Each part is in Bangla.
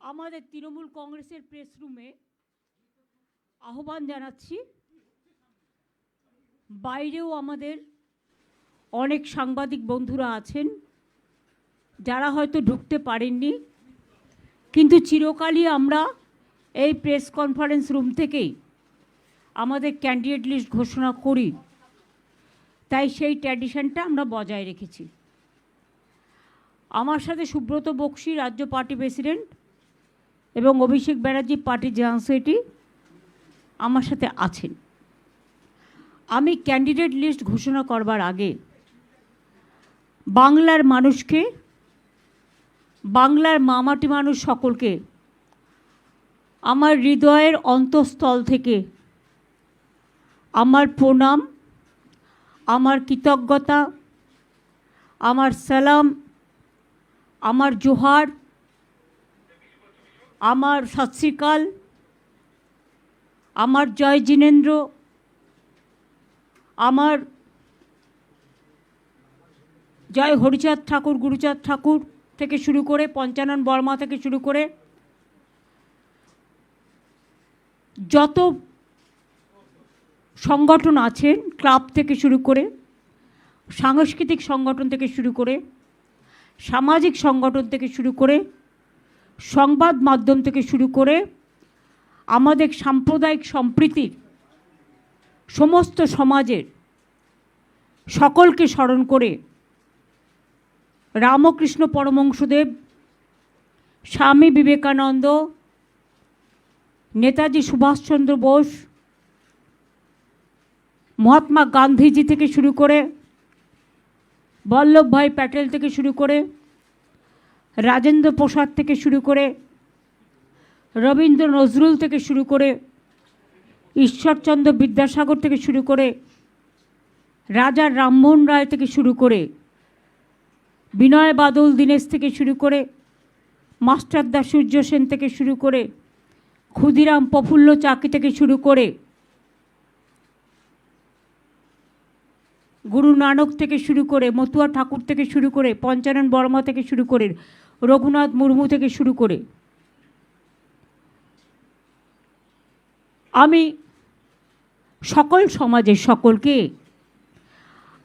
আমাদের তৃণমূল কংগ্রেসের প্রেস রুমে আহ্বান জানাচ্ছি। বাইরেও আমাদের অনেক সাংবাদিক বন্ধুরা আছেন যারা হয়তো ঢুকতে পারেননি, কিন্তু চিরকালই আমরা এই প্রেস কনফারেন্স রুম থেকেই আমাদের ক্যান্ডিডেট লিস্ট ঘোষণা করি, তাই সেই ট্র্যাডিশনটা আমরা বজায় রেখেছি। আমার সাথে সুব্রত বক্সী রাজ্য পার্টি প্রেসিডেন্ট এবং অভিষেক ব্যানার্জি পার্টির জেনারেল সেক্রেটারি আমার সাথে আছেন। আমি ক্যান্ডিডেট লিস্ট ঘোষণা করবার আগে বাংলার মানুষকে, বাংলার মামাটি মানুষ সকলকে আমার হৃদয়ের অন্তঃস্থল থেকে আমার প্রণাম, আমার কৃতজ্ঞতা, আমার সালাম, আমার জোহার, আমার সত শ্রী আকাল, আমার জয় জিনেন্দ্র, আমার জয় হরিচাঁদ ঠাকুর, গুরুচাঁদ ঠাকুর থেকে শুরু করে পঞ্চানন বর্মা থেকে শুরু করে যত সংগঠন আছেন, ক্লাব থেকে শুরু করে সাংস্কৃতিক সংগঠন থেকে শুরু করে সামাজিক সংগঠন থেকে শুরু করে সংবাদ মাধ্যম থেকে শুরু করে আমাদের সাম্প্রদায়িক সম্প্রীতির সমস্ত সমাজের সকলকে স্মরণ করে রামকৃষ্ণ পরমহংসদেব, স্বামী বিবেকানন্দ, নেতাজি সুভাষচন্দ্র বোস, মহাত্মা গান্ধীজি থেকে শুরু করে বল্লভভাই প্যাটেল থেকে শুরু করে রাজেন্দ্র প্রসাদ থেকে শুরু করে রবীন্দ্র নজরুল থেকে শুরু করে ঈশ্বরচন্দ্র বিদ্যাসাগর থেকে শুরু করে রাজা রামমোহন রায় থেকে শুরু করে বিনয় বাদল দীনেশ থেকে শুরু করে মাস্টারদা সূর্য সেন থেকে শুরু করে ক্ষুদিরাম প্রফুল্ল চাকি থেকে শুরু করে গুরু নানক থেকে শুরু করে মতুয়া ঠাকুর থেকে শুরু করে পঞ্চানন বর্মা থেকে শুরু করে রঘুনাথ মুর্মু থেকে শুরু করে আমি সকল সমাজের সকলকে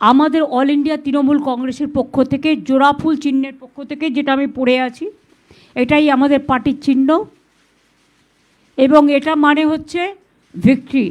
আমাদের অল ইন্ডিয়া তৃণমূল কংগ্রেসের পক্ষ থেকে জোড়াফুল চিহ্নের পক্ষ থেকে, যেটা আমি পড়ে আছি, এটাই আমাদের পার্টির চিহ্ন এবং এটা মানে হচ্ছে ভিক্টরি।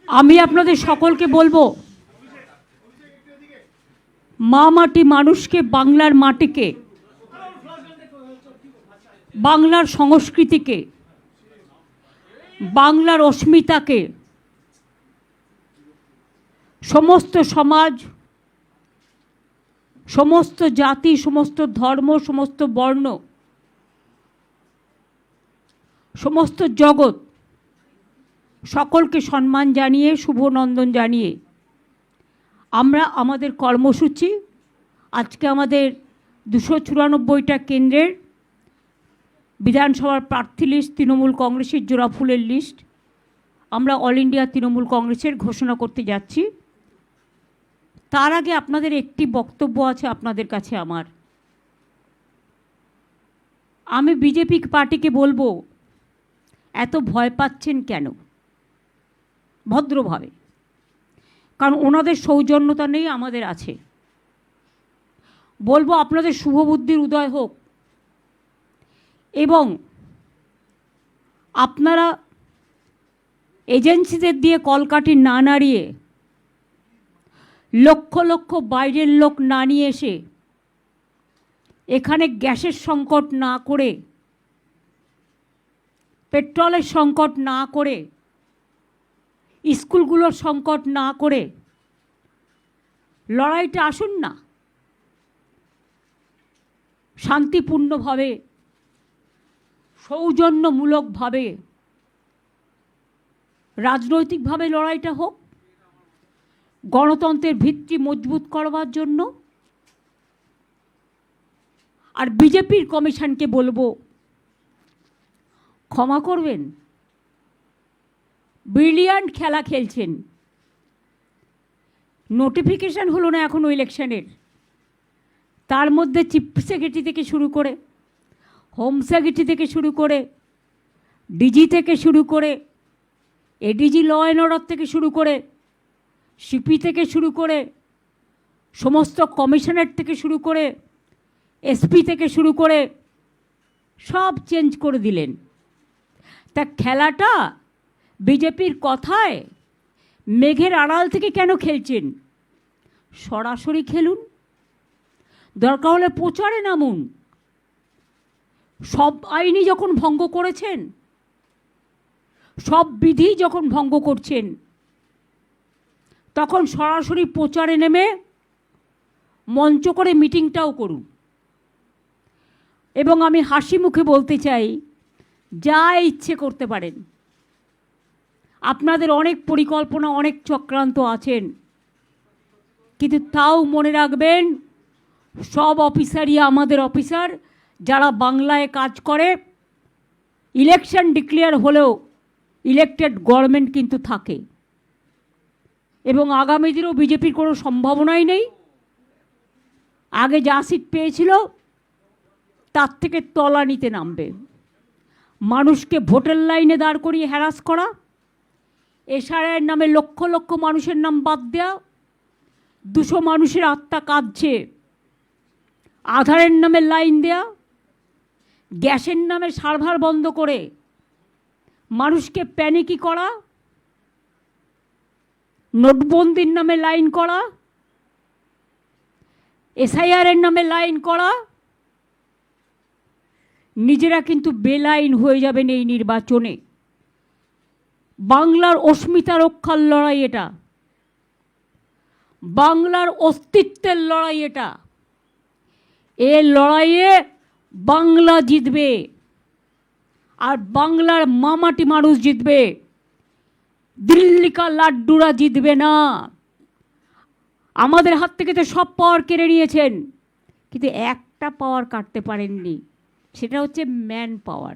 আমি আপনাদের সকলকে বলবো, মা মাটি মানুষকে, বাংলার মাটিকে, বাংলার সংস্কৃতিকে, বাংলার অস্মিতাকে সমস্ত সমাজ, সমস্ত জাতি, সমস্ত ধর্ম, সমস্ত বর্ণ, সমস্ত জগৎ সকলকে সম্মান জানিয়ে, শুভনন্দন জানিয়ে আমরা আমাদের কর্মসূচি, আজকে আমাদের 294টা কেন্দ্রের বিধানসভার প্রার্থী লিস্ট, তৃণমূল কংগ্রেসের জোড়াফুলের লিস্ট আমরা অল ইন্ডিয়া তৃণমূল কংগ্রেসের ঘোষণা করতে যাচ্ছি। তার আগে আপনাদের একটি বক্তব্য আছে আপনাদের কাছে আমার। আমি বিজেপি পার্টিকে বলবো, এত ভয় পাচ্ছেন কেন? ভদ্রভাবে, কারণ ওনাদের সৌজন্যতা নেই, আমাদের আছে। বলবো আপনাদের শুভবুদ্ধির উদয় হোক এবং আপনারা এজেন্সিদের দিয়ে কলকাঠি না নাড়িয়ে, লক্ষ লক্ষ বাইরের লোক না নিয়ে এসে, এখানে গ্যাসের সংকট না করে, পেট্রোলের সংকট না করে, স্কুলগুলোর সংকট না করে লড়াইটা আসুন না। শান্তিপূর্ণভাবে, সৌজন্যমূলকভাবে, রাজনৈতিকভাবে লড়াইটা হোক। গণতন্ত্রের ভিত্তি মজবুত করবার জন্য। আর বিজেপির কমিশনকে বলবো, ক্ষমা করবেন, ব্রিলিয়ান্ট খেলা খেলছেন। নোটিফিকেশন হলো না এখনো ইলেকশনের, তার মধ্যে চিফ সেক্রেটারি থেকে শুরু করে, হোম সেক্রেটারি থেকে শুরু করে, ডিজি থেকে শুরু করে, এডিজি ল অ্যান্ড অর্ডার থেকে শুরু করে, সিপি থেকে শুরু করে, সমস্ত কমিশনার থেকে শুরু করে, এসপি থেকে শুরু করে সব চেঞ্জ করে দিলেন। তা খেলাটা বিজেপির কথায় মেঘের আড়াল থেকে কেন খেলছেন? সরাসরি খেলুন, দরকার হলে প্রচারে নামুন। সব আইনি যখন ভঙ্গ করেছেন, সব বিধি যখন ভঙ্গ করছেন, তখন সরাসরি প্রচারে নেমে মঞ্চ করে মিটিংটাও করুন। এবং আমি হাসি মুখে বলতে চাই, যা ইচ্ছে করতে পারেন, আপনাদের অনেক পরিকল্পনা, অনেক চক্রান্ত আছেন, কিন্তু তাও মনে রাখবেন, সব অফিসারই আমাদের অফিসার, যারা বাংলায় কাজ করে। ইলেকশন ডিক্লেয়ার হলেও ইলেকটেড গভর্নমেন্ট কিন্তু থাকে, এবং আগামী দিনেও বিজেপির কোনো সম্ভাবনাই নেই। আগে যা সিট পেয়েছিল তার থেকে তলানিতে নামবে। মানুষকে ভোটের লাইনে দাঁড় করিয়ে হ্যারাস করা, এসআইআর নামে লক্ষ লক্ষ মানুষের নাম বাদ দেওয়া, 200 মানুষের আত্মা কাঁদছে, আধারের নামে লাইন দেয়া, গ্যাসের নামে সার্ভার বন্ধ করে মানুষকে প্যানিকি করা, নোটবন্দির নামে লাইন করা, এসআইআরের নামে লাইন করা, নিজেরা কিন্তু বেলাইন হয়ে যাবেন এই নির্বাচনে। বাংলার অস্মিতা রক্ষার লড়াই এটা, বাংলার অস্তিত্বের লড়াই এটা। এ লড়াইয়ে বাংলা জিতবে, আর বাংলার মামাটি মানুষ জিতবে। দিল্লিকা লাড্ডুরা জিতবে না। আমাদের হাত থেকে তো সব পাওয়ার কেড়ে নিয়েছেন, কিন্তু একটা পাওয়ার কাটতে পারেননি, সেটা হচ্ছে ম্যান পাওয়ার।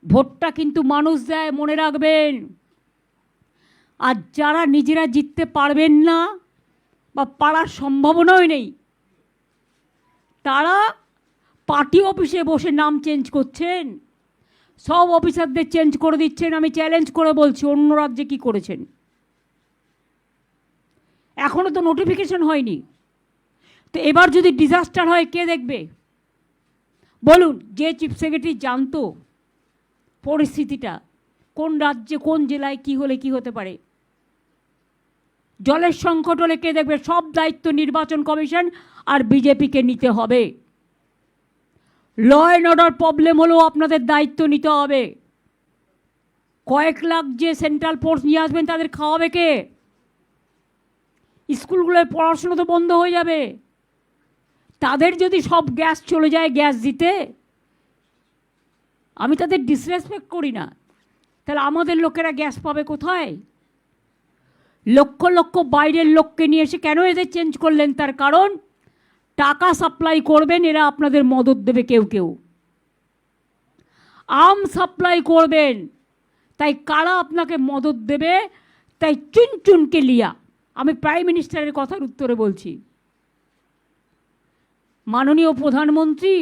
ভোটটা কিন্তু মানুষ দেয়, মনে রাখবেন। আর যারা নিজেরা জিততে পারবেন না বা পারার সম্ভাবনাই নেই, তারা পার্টি অফিসে বসে নাম চেঞ্জ করছেন, সব অফিসারদের চেঞ্জ করে দিচ্ছেন। আমি চ্যালেঞ্জ করে বলছি, অন্য রাজ্যে কী করেছেন? এখনও তো নোটিফিকেশন হয়নি, তো এবার যদি ডিজাস্টার হয় কে দেখবে? বলুন। যে চিফ সেক্রেটারি জানতো পরিস্থিতিটা, কোন রাজ্যে কোন জেলায় কি হলে কি হতে পারে, জলের সংকট হলে কে দেখবে? সব দায়িত্ব নির্বাচন কমিশন আর বিজেপিকে নিতে হবে। ল অ্যান্ড অর্ডার প্রবলেম হলেও আপনাদের দায়িত্ব নিতে হবে। কয়েক লাখ যে সেন্ট্রাল ফোর্স নিয়ে আসবেন, তাদের খাওয়াবে কে? স্কুলগুলোয় পড়াশোনা তো বন্ধ হয়ে যাবে। তাদের যদি সব গ্যাস চলে যায় গ্যাস দিতে, আমি তাদের ডিসরেসপেক্ট করি না, তাহলে আমাদের লোকেরা গ্যাস পাবে কোথায়? লক্ষ লক্ষ বাইরের লোককে নিয়ে এসে কেন এদের চেঞ্জ করলেন? তার কারণ টাকা সাপ্লাই করবেন, এরা আপনাদের মদত দেবে। কেউ কেউ আম সাপ্লাই করবেন, তাই কারা আপনাকে মদত দেবে? তাই চুনচুনকে লিয়া। আমি প্রাইম মিনিস্টারের কথার উত্তরে বলছি, মাননীয় প্রধানমন্ত্রী,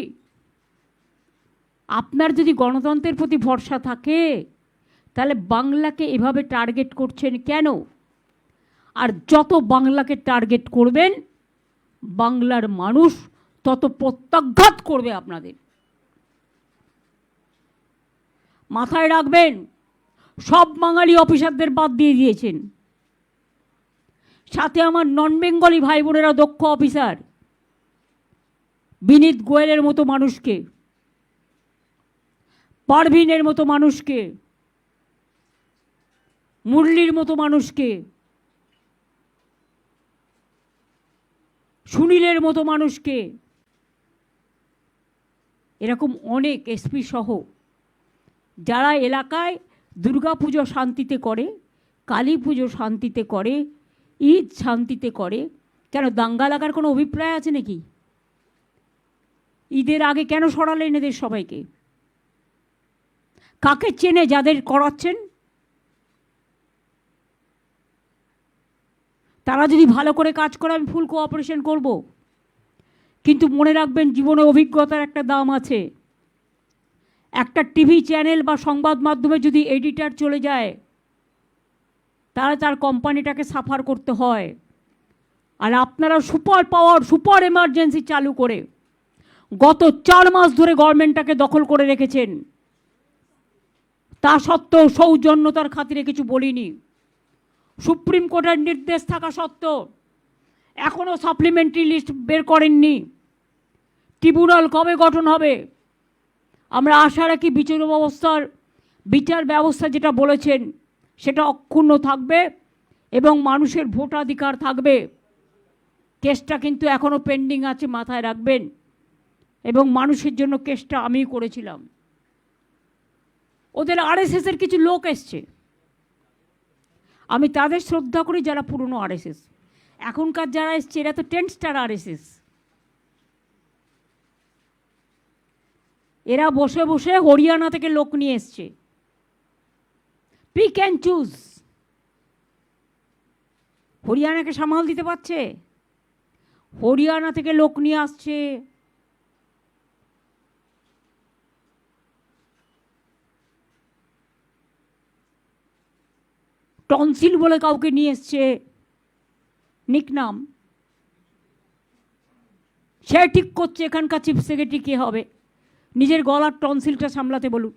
আপনার যদি গণতন্ত্রের প্রতি ভরসা থাকে, তাহলে বাংলাকে এভাবে টার্গেট করছেন কেন? আর যত বাংলাকে টার্গেট করবেন, বাংলার মানুষ তত প্রত্যাঘাত করবে আপনাদের। মাথায় রাখবেন, সব বাঙালি অফিসারদের বাদ দিয়ে দিয়েছেন, সাথে আমার নন বেঙ্গলি ভাই বোনেরা দক্ষ অফিসার, বিনীত গোয়েলের মতো মানুষকে, পারভিনের মতো মানুষকে, মুরলির মতো মানুষকে, সুনীলের মতো মানুষকে, এরকম অনেক এসপি সহ যারা এলাকায় দুর্গাপুজো শান্তিতে করে, কালী পুজো শান্তিতে করে, ঈদ শান্তিতে করে, কেন দাঙ্গা লাগার কোনো অভিপ্রায় আছে নাকি? ঈদের আগে কেন সরালেন এদের সবাইকে? কাকে চেনে যাদের করাচ্ছেন? তারা যদি ভালো করে কাজ করে আমি ফুল কোঅপারেশন করব, কিন্তু মনে রাখবেন জীবনে অভিজ্ঞতার একটা দাম আছে। একটা টিভি চ্যানেল বা সংবাদ মাধ্যমে যদি এডিটর চলে যায় তাহলে তার কোম্পানিটাকে সাফার করতে হয়। আর আপনারা সুপার পাওয়ার, সুপার এমার্জেন্সি চালু করে গত 4 মাস ধরে গভর্নমেন্টটাকে দখল করে রেখেছেন। তা সত্ত্বেও সৌজন্যতার খাতিরে কিছু বলিনি। সুপ্রিম কোর্টের নির্দেশ থাকা সত্ত্বেও এখনও সাপ্লিমেন্টারি লিস্ট বের করেননি। ট্রিব্যুনাল কবে গঠন হবে? আমরা আশা রাখি বিচার ব্যবস্থা যেটা বলেছেন সেটা অক্ষুণ্ণ থাকবে এবং মানুষের ভোটাধিকার থাকবে। কেসটা কিন্তু এখনও পেন্ডিং আছে, মাথায় রাখবেন। এবং মানুষের জন্য কেসটা আমিই করেছিলাম। ওদের আরএসএসের কিছু লোক এসছে, আমি তাদের শ্রদ্ধা করি যারা পুরনো আরএসএস। এখনকার যারা এসছে এরা তো 10 স্টার আরএসএস। এরা বসে বসে হরিয়ানা থেকে লোক নিয়ে এসছে। Pick and choose. হরিয়ানাকে সামাল দিতে পারছে? হরিয়ানা থেকে লোক নিয়ে আসছে। টনসিল বলে কাউকে নিয়ে এসছে, নিকনাম। সে ঠিক করছে এখানকার চিফ সেক্রেটারি কে হবে। নিজের গলার টনসিলটা সামলাতে বলুন,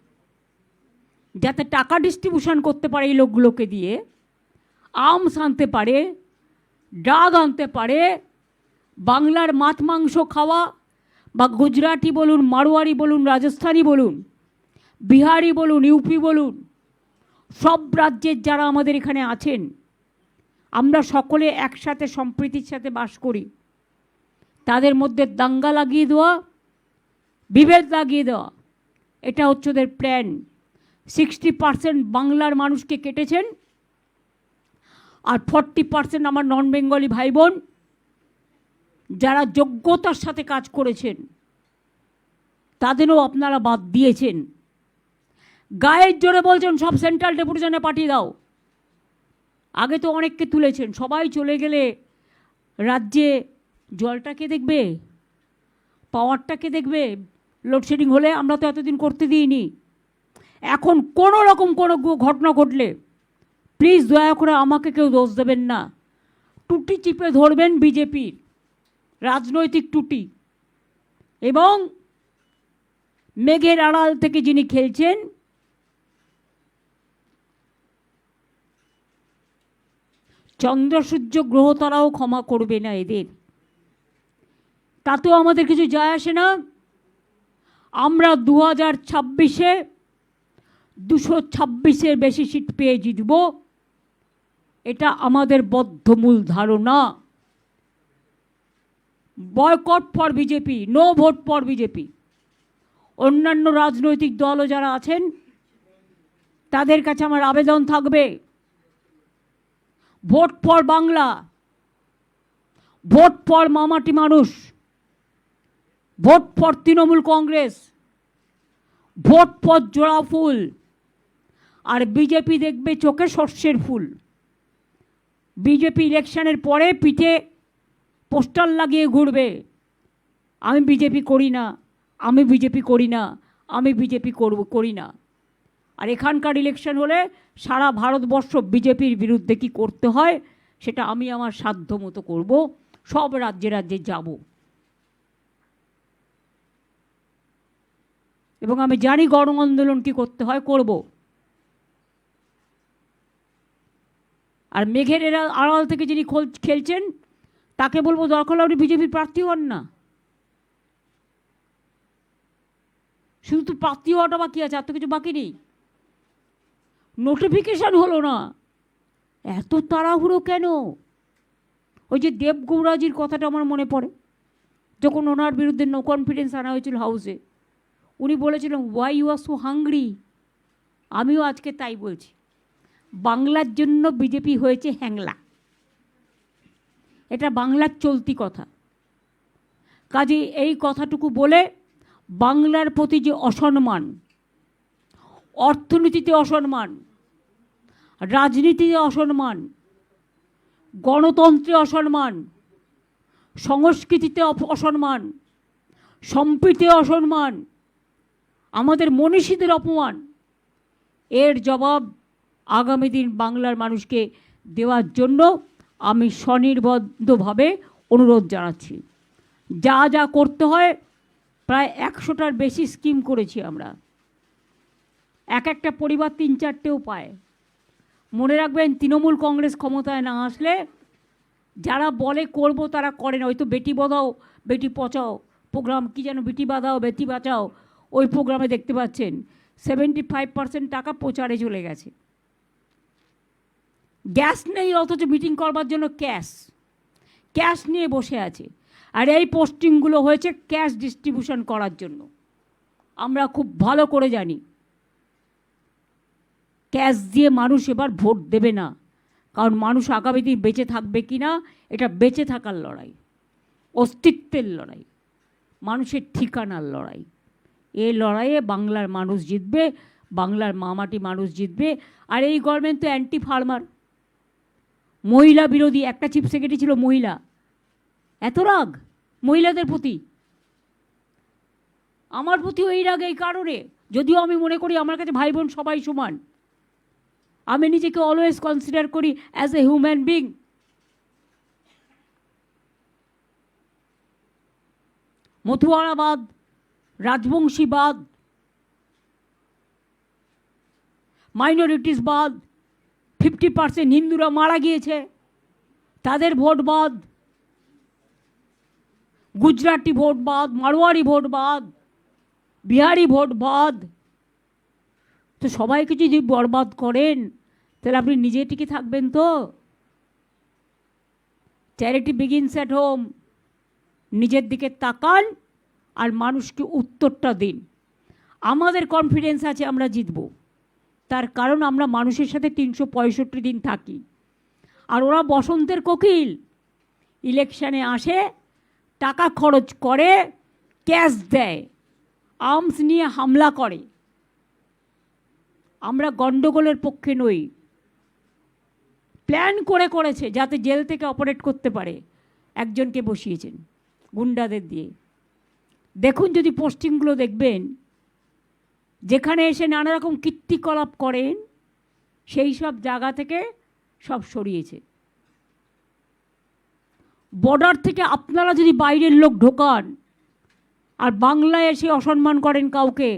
যাতে টাকা ডিস্ট্রিবিউশন করতে পারে এই লোকগুলোকে দিয়ে, আর্মস আনতে পারে, ড্রাগ আনতে পারে, বাংলার মাছ মাংস খাওয়া বা গুজরাটি বলুন, মারোয়ারি বলুন, রাজস্থানী বলুন, বিহারি বলুন, ইউপি বলুন, সব রাজ্যের যারা আমাদের এখানে আছেন আমরা সকলে একসাথে সম্প্রীতির সাথে বাস করি। তাদের মধ্যে দাঙ্গা লাগিয়ে দেওয়া, বিভেদ লাগিয়ে দেওয়া, এটা হচ্ছে ওদের প্ল্যান। 60% বাংলার মানুষকে কেটেছেন, আর 40% আমার নন বেঙ্গলি ভাই বোন যারা যোগ্যতার সাথে কাজ করেছেন তাদেরও আপনারা বাদ দিয়েছেন। গায়ের জোরে বলছেন সব সেন্ট্রাল ডেপুটেশনে পাঠিয়ে দাও। আগে তো অনেককে তুলেছেন, সবাই চলে গেলে রাজ্যে জলটাকে দেখবে, পাওয়ারটাকে দেখবে। লোডশেডিং হলে আমরা তো এতদিন করতে দিইনি। এখন কোনো রকম কোনো ঘটনা ঘটলে প্লিজ দয়া করে আমাকে কেউ দোষ দেবেন না। টুটি চিপে ধরবেন বিজেপির রাজনৈতিক টুটি, এবং মেঘের আড়াল থেকে যিনি খেলছেন চন্দ্র সূর্য গ্রহ তারাও ক্ষমা করবে না এদের। তাতেও আমাদের কিছু যায় আসে না। আমরা 2026-এ 226-এর বেশি সিট পেয়ে জিতব, এটা আমাদের বদ্ধমূল ধারণা। Boycott for BJP, no vote for BJP. অন্যান্য রাজনৈতিক দলও যারা আছেন তাদের কাছে আমার আবেদন থাকবে, vote for Bangla, vote for মামাটি মানুষ, vote for Trinamool Congress, vote for জোড়া ফুল। আর বিজেপি দেখবে চোখে সর্ষের ফুল। বিজেপি ইলেকশনের পরে পিঠে পোস্টার লাগিয়ে ঘুরবে, আমি বিজেপি করি না, আমি বিজেপি করি না, আমি বিজেপি করি না। আর এখানকার ইলেকশন হলে সারা ভারতবর্ষ বিজেপির বিরুদ্ধে কি করতে হয় সেটা আমি আমার সাধ্য মতো করব, সব রাজ্যে রাজ্যে যাব। এবং আমি জানি গণ আন্দোলন কী করতে হয়, করব। আর মেঘের এরা আড়াল থেকে যিনি খেলছেন তাকে বলবো দরকার হলে আপনি বিজেপির প্রার্থী হন না। শুধু তো প্রার্থী হওয়াটা বাকি আছে, আর তো কিছু বাকি নেই। নোটিফিকেশান হলো না, এত তাড়াহুড়ো কেন? ওই যে দেবগৌড়াজির কথাটা আমার মনে পড়ে, যখন ওনার বিরুদ্ধে নো কনফিডেন্স আনা হয়েছিল হাউসে, উনি বলেছিলেন why you are so hungry. আমিও আজকে তাই বলছি, বাংলার জন্য বিজেপি হয়েছে হ্যাংলা, এটা বাংলার চলতি কথা। কাজে এই কথাটুকু বলে বাংলার প্রতি যে অসম্মান, অর্থনীতিতে অসম্মান, রাজনীতিতে অসম্মান, গণতন্ত্রে অসম্মান, সংস্কৃতিতে অসম্মান, সম্প্রীতিতে অসম্মান, আমাদের মনীষীদের অপমান, এর জবাব আগামী দিন বাংলার মানুষকে দেওয়ার জন্য আমি স্বনির্বদ্ধভাবে অনুরোধ জানাচ্ছি। যা যা করতে হয়, প্রায় 100টার বেশি স্কিম করেছি আমরা। এক একটা পরিবার 3-4টেও পায়। মনে রাখবেন, তৃণমূল কংগ্রেস ক্ষমতায় না আসলে যারা বলে করব তারা করে না। হয়তো বেটি বাঁচাও বেটি পচাও প্রোগ্রাম, কী যেন বেটি বাঁচাও বেটি বাঁচাও, ওই প্রোগ্রামে দেখতে পাচ্ছেন 75% টাকা প্রচারে চলে গেছে। গ্যাস নেই, অথচ মিটিং করবার জন্য ক্যাশ নিয়ে বসে আছে। আর এই পোস্টিংগুলো হয়েছে ক্যাশ ডিস্ট্রিবিউশন করার জন্য। আমরা খুব ভালো করে জানি ক্যাশ দিয়ে মানুষ এবার ভোট দেবে না, কারণ মানুষ আগামী দিন বেঁচে থাকবে কি না, এটা বেঁচে থাকার লড়াই, অস্তিত্বের লড়াই, মানুষের ঠিকানার লড়াই। এই লড়াইয়ে বাংলার মানুষ জিতবে, বাংলার মামাটি মানুষ জিতবে। আর এই গভর্নমেন্ট তো অ্যান্টি ফার্মার, মহিলা বিরোধী। একটা চিফ সেক্রেটারি ছিল মহিলা, এত রাগ মহিলাদের প্রতি। আমার প্রতিও এই রাগ এই কারণে, যদিও আমি মনে করি আমার কাছে ভাই বোন সবাই সমান, আমি নিজেকে অলওয়েজ কনসিডার করি অ্যাজ এ হিউম্যান বিং। মথুয়ারাবাদ, রাজবংশীবাদ, মাইনরিটিসবাদ, 50% হিন্দুরা মারা গিয়েছে তাদের ভোট বাদ, গুজরাটি ভোট বাদ, মারোয়ারি ভোট বাদ, বিহারি ভোট বাদ। তো সবাইকে যদি বরবাদ করেন তাহলে আপনি নিজে টিকে থাকবেন তো? Charity begins at home. নিজের দিকে তাকান আর মানুষকে উত্তরটা দিন। আমাদের কনফিডেন্স আছে আমরা জিতব, তার কারণ আমরা মানুষের সাথে 365 দিন থাকি। আর ওরা বসন্তের কোকিল, ইলেকশানে আসে, টাকা খরচ করে, ক্যাশ দেয়, আর্মস নিয়ে হামলা করে। আমরা গণ্ডগোলের পক্ষে নই। প্ল্যান করেছে যাতে জেল থেকে অপারেট করতে পারে, একজনকে বসিয়েছেন গুন্ডাদের দিয়ে। দেখুন যদি পোস্টিংগুলো দেখবেন, যেখানে এসে নানা রকম কীর্তিকলাপ করেন সেই সব জায়গা থেকে সব সরিয়েছে। বর্ডার থেকে আপনারা যদি বাইরের লোক ঢোকান আর বাংলায় এসে অসম্মান করেন কাউকে,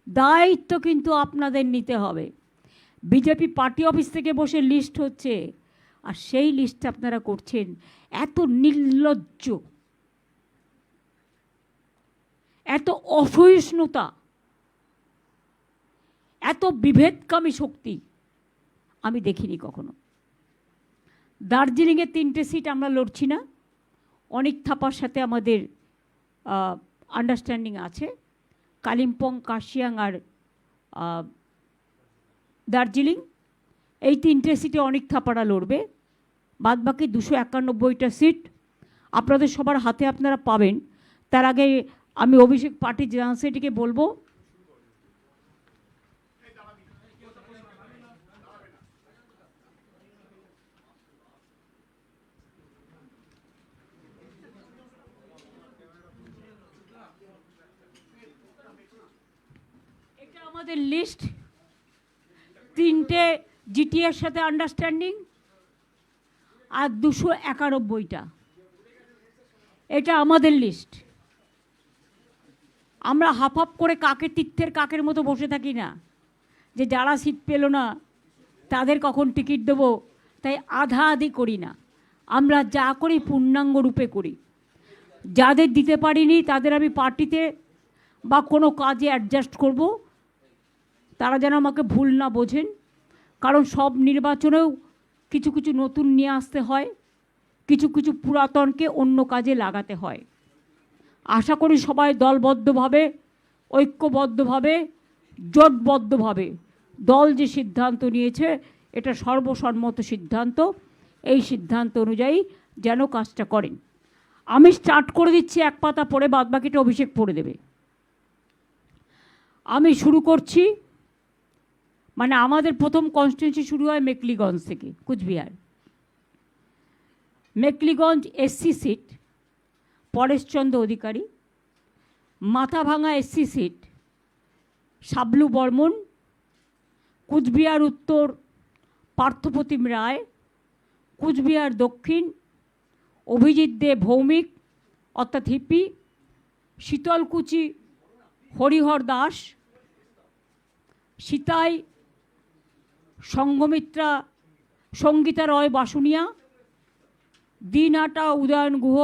দায়িত্ব কিন্তু আপনাদের নিতে হবে। বিজেপি পার্টি অফিস থেকে বসে লিস্ট হচ্ছে, আর সেই লিস্ট আপনারা করছেন। এত নির্লজ্জ, এত অসহিষ্ণুতা, এত বিভেদকামী শক্তি আমি দেখিনি কখনো। দার্জিলিংয়ে 3টে সিট আমরা লড়ছি না, অনেক থাপার সাথে আমাদের আন্ডারস্ট্যান্ডিং আছে। কালিম্পং, কার্শিয়াং আর দার্জিলিং, এই 3টে সিটে অনেক থাপারা লড়বে। বাদবাকি 291টা সিট আপনাদের সবার হাতে আপনারা পাবেন। তার আগে আমি অভিষেক পার্টি জেনারেল সেক্রেটারিকে বলবো, এটা আমাদের লিস্ট। 3টে জিটিএর সাথে আন্ডারস্ট্যান্ডিং আর 291টা, এটা আমাদের লিস্ট। আমরা হাফ করে কাকের তীর্থের কাকের মতো বসে থাকি না, যে যারা সিট পেল না তাদের কখন টিকিট দেবো, তাই আধা আধি করি না। আমরা যা করি পূর্ণাঙ্গ রূপে করি। যাদের দিতে পারিনি তাদের আমি পার্টিতে বা কোনো কাজে অ্যাডজাস্ট করব, তারা যেন আমাকে ভুল না বোঝেন। কারণ সব নির্বাচনেও কিছু কিছু নতুন নিয়ে আসতে হয়, কিছু কিছু পুরাতনকে অন্য কাজে লাগাতে হয়। আশা করি সবাই দলবদ্ধভাবে, ঐক্যবদ্ধভাবে, জোটবদ্ধভাবে দল যে সিদ্ধান্ত নিয়েছে এটা সর্বসম্মত সিদ্ধান্ত। এই সিদ্ধান্ত অনুযায়ী যেন কাজটা করেন। আমি স্টার্ট করে দিচ্ছি, এক পাতা পড়ে বাদবাকিটা অভিষেক পড়ে দেবে। আমি শুরু করছি, মানে আমাদের প্রথম কনস্টিটিউয়েন্সি শুরু হয় মেকলিগঞ্জ থেকে, Cooch Behar. Mekliganj SC seat Paresh Chandra Adhikari, Mathabhanga SC seat Shablu Barman, Cooch Behar Uttar Parthapratim Ray, Cooch Behar Dakshin Abhijit De Bhowmik অর্থাৎ Hipi, Sitalkuchi Harihar Das, Sitai Sangamitra Sangita Roy Basunia, Dinhata Udayan Guha,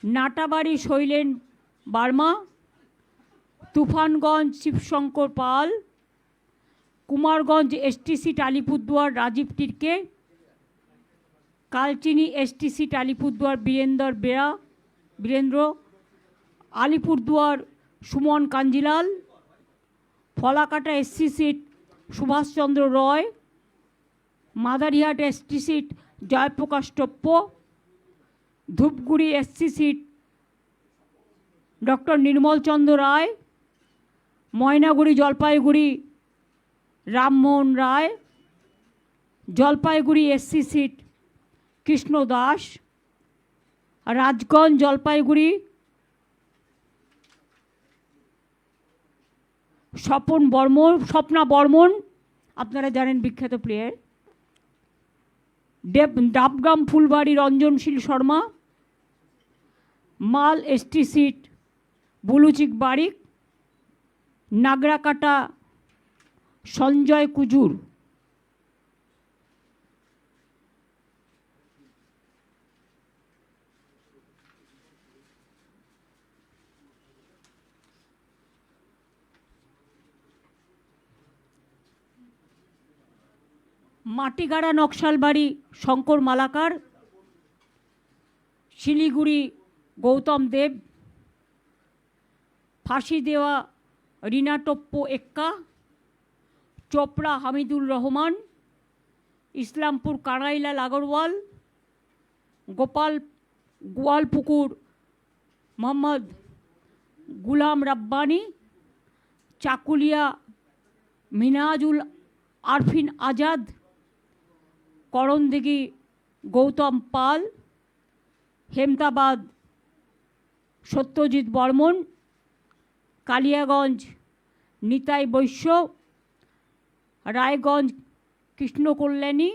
Natabari Sailen Barma, Tufanganj Shibshankar Pal, Kumarganj ST seat Alipurduar Rajib Tirkey, Kalchini ST seat Alipurduar Birendra, Alipurduar Suman Kanjilal, Falakata SC seat Subhash Chandra Roy, Madarihat ST seat Jayprakash Toppo, Dhupguri SC seat doctor Nirmalchandra রায়, ময়নাগুড়ি জলপাইগুড়ি রামমোহন রায়, জলপাইগুড়ি এসসি সিট কৃষ্ণ দাস, রাজগঞ্জ জলপাইগুড়ি স্বপ্না বর্মন, আপনারা জানেন বিখ্যাত প্লেয়ার, ডাবগ্রাম ফুলবাড়ি রঞ্জনশীল শর্মা, মাল এসটি সিট বুলুচিক বারিক, নাগরাকাটা সঞ্জয় কুজুর। মাটিগাড়া নকশালবাড়ি শঙ্কর মালাকার, শিলিগুড়ি গৌতম দেব, ফাঁসি দেওয়া রিনা টপ্পো এক্কা, চোপড়া হামিদুর রহমান, ইসলামপুর কানাইলাল আগরওয়াল, গোয়ালপুকুর মোহাম্মদ গুলাম রাব্বানি, চাকুলিয়া মিনাজুল আরফিন আজাদ, করণদিঘি গৌতম পাল, হেমতাবাদ সত্যজিৎ বর্মন, কালিয়াগঞ্জ নিতাই বৈশ্য, রায়গঞ্জ কৃষ্ণকল্যাণী,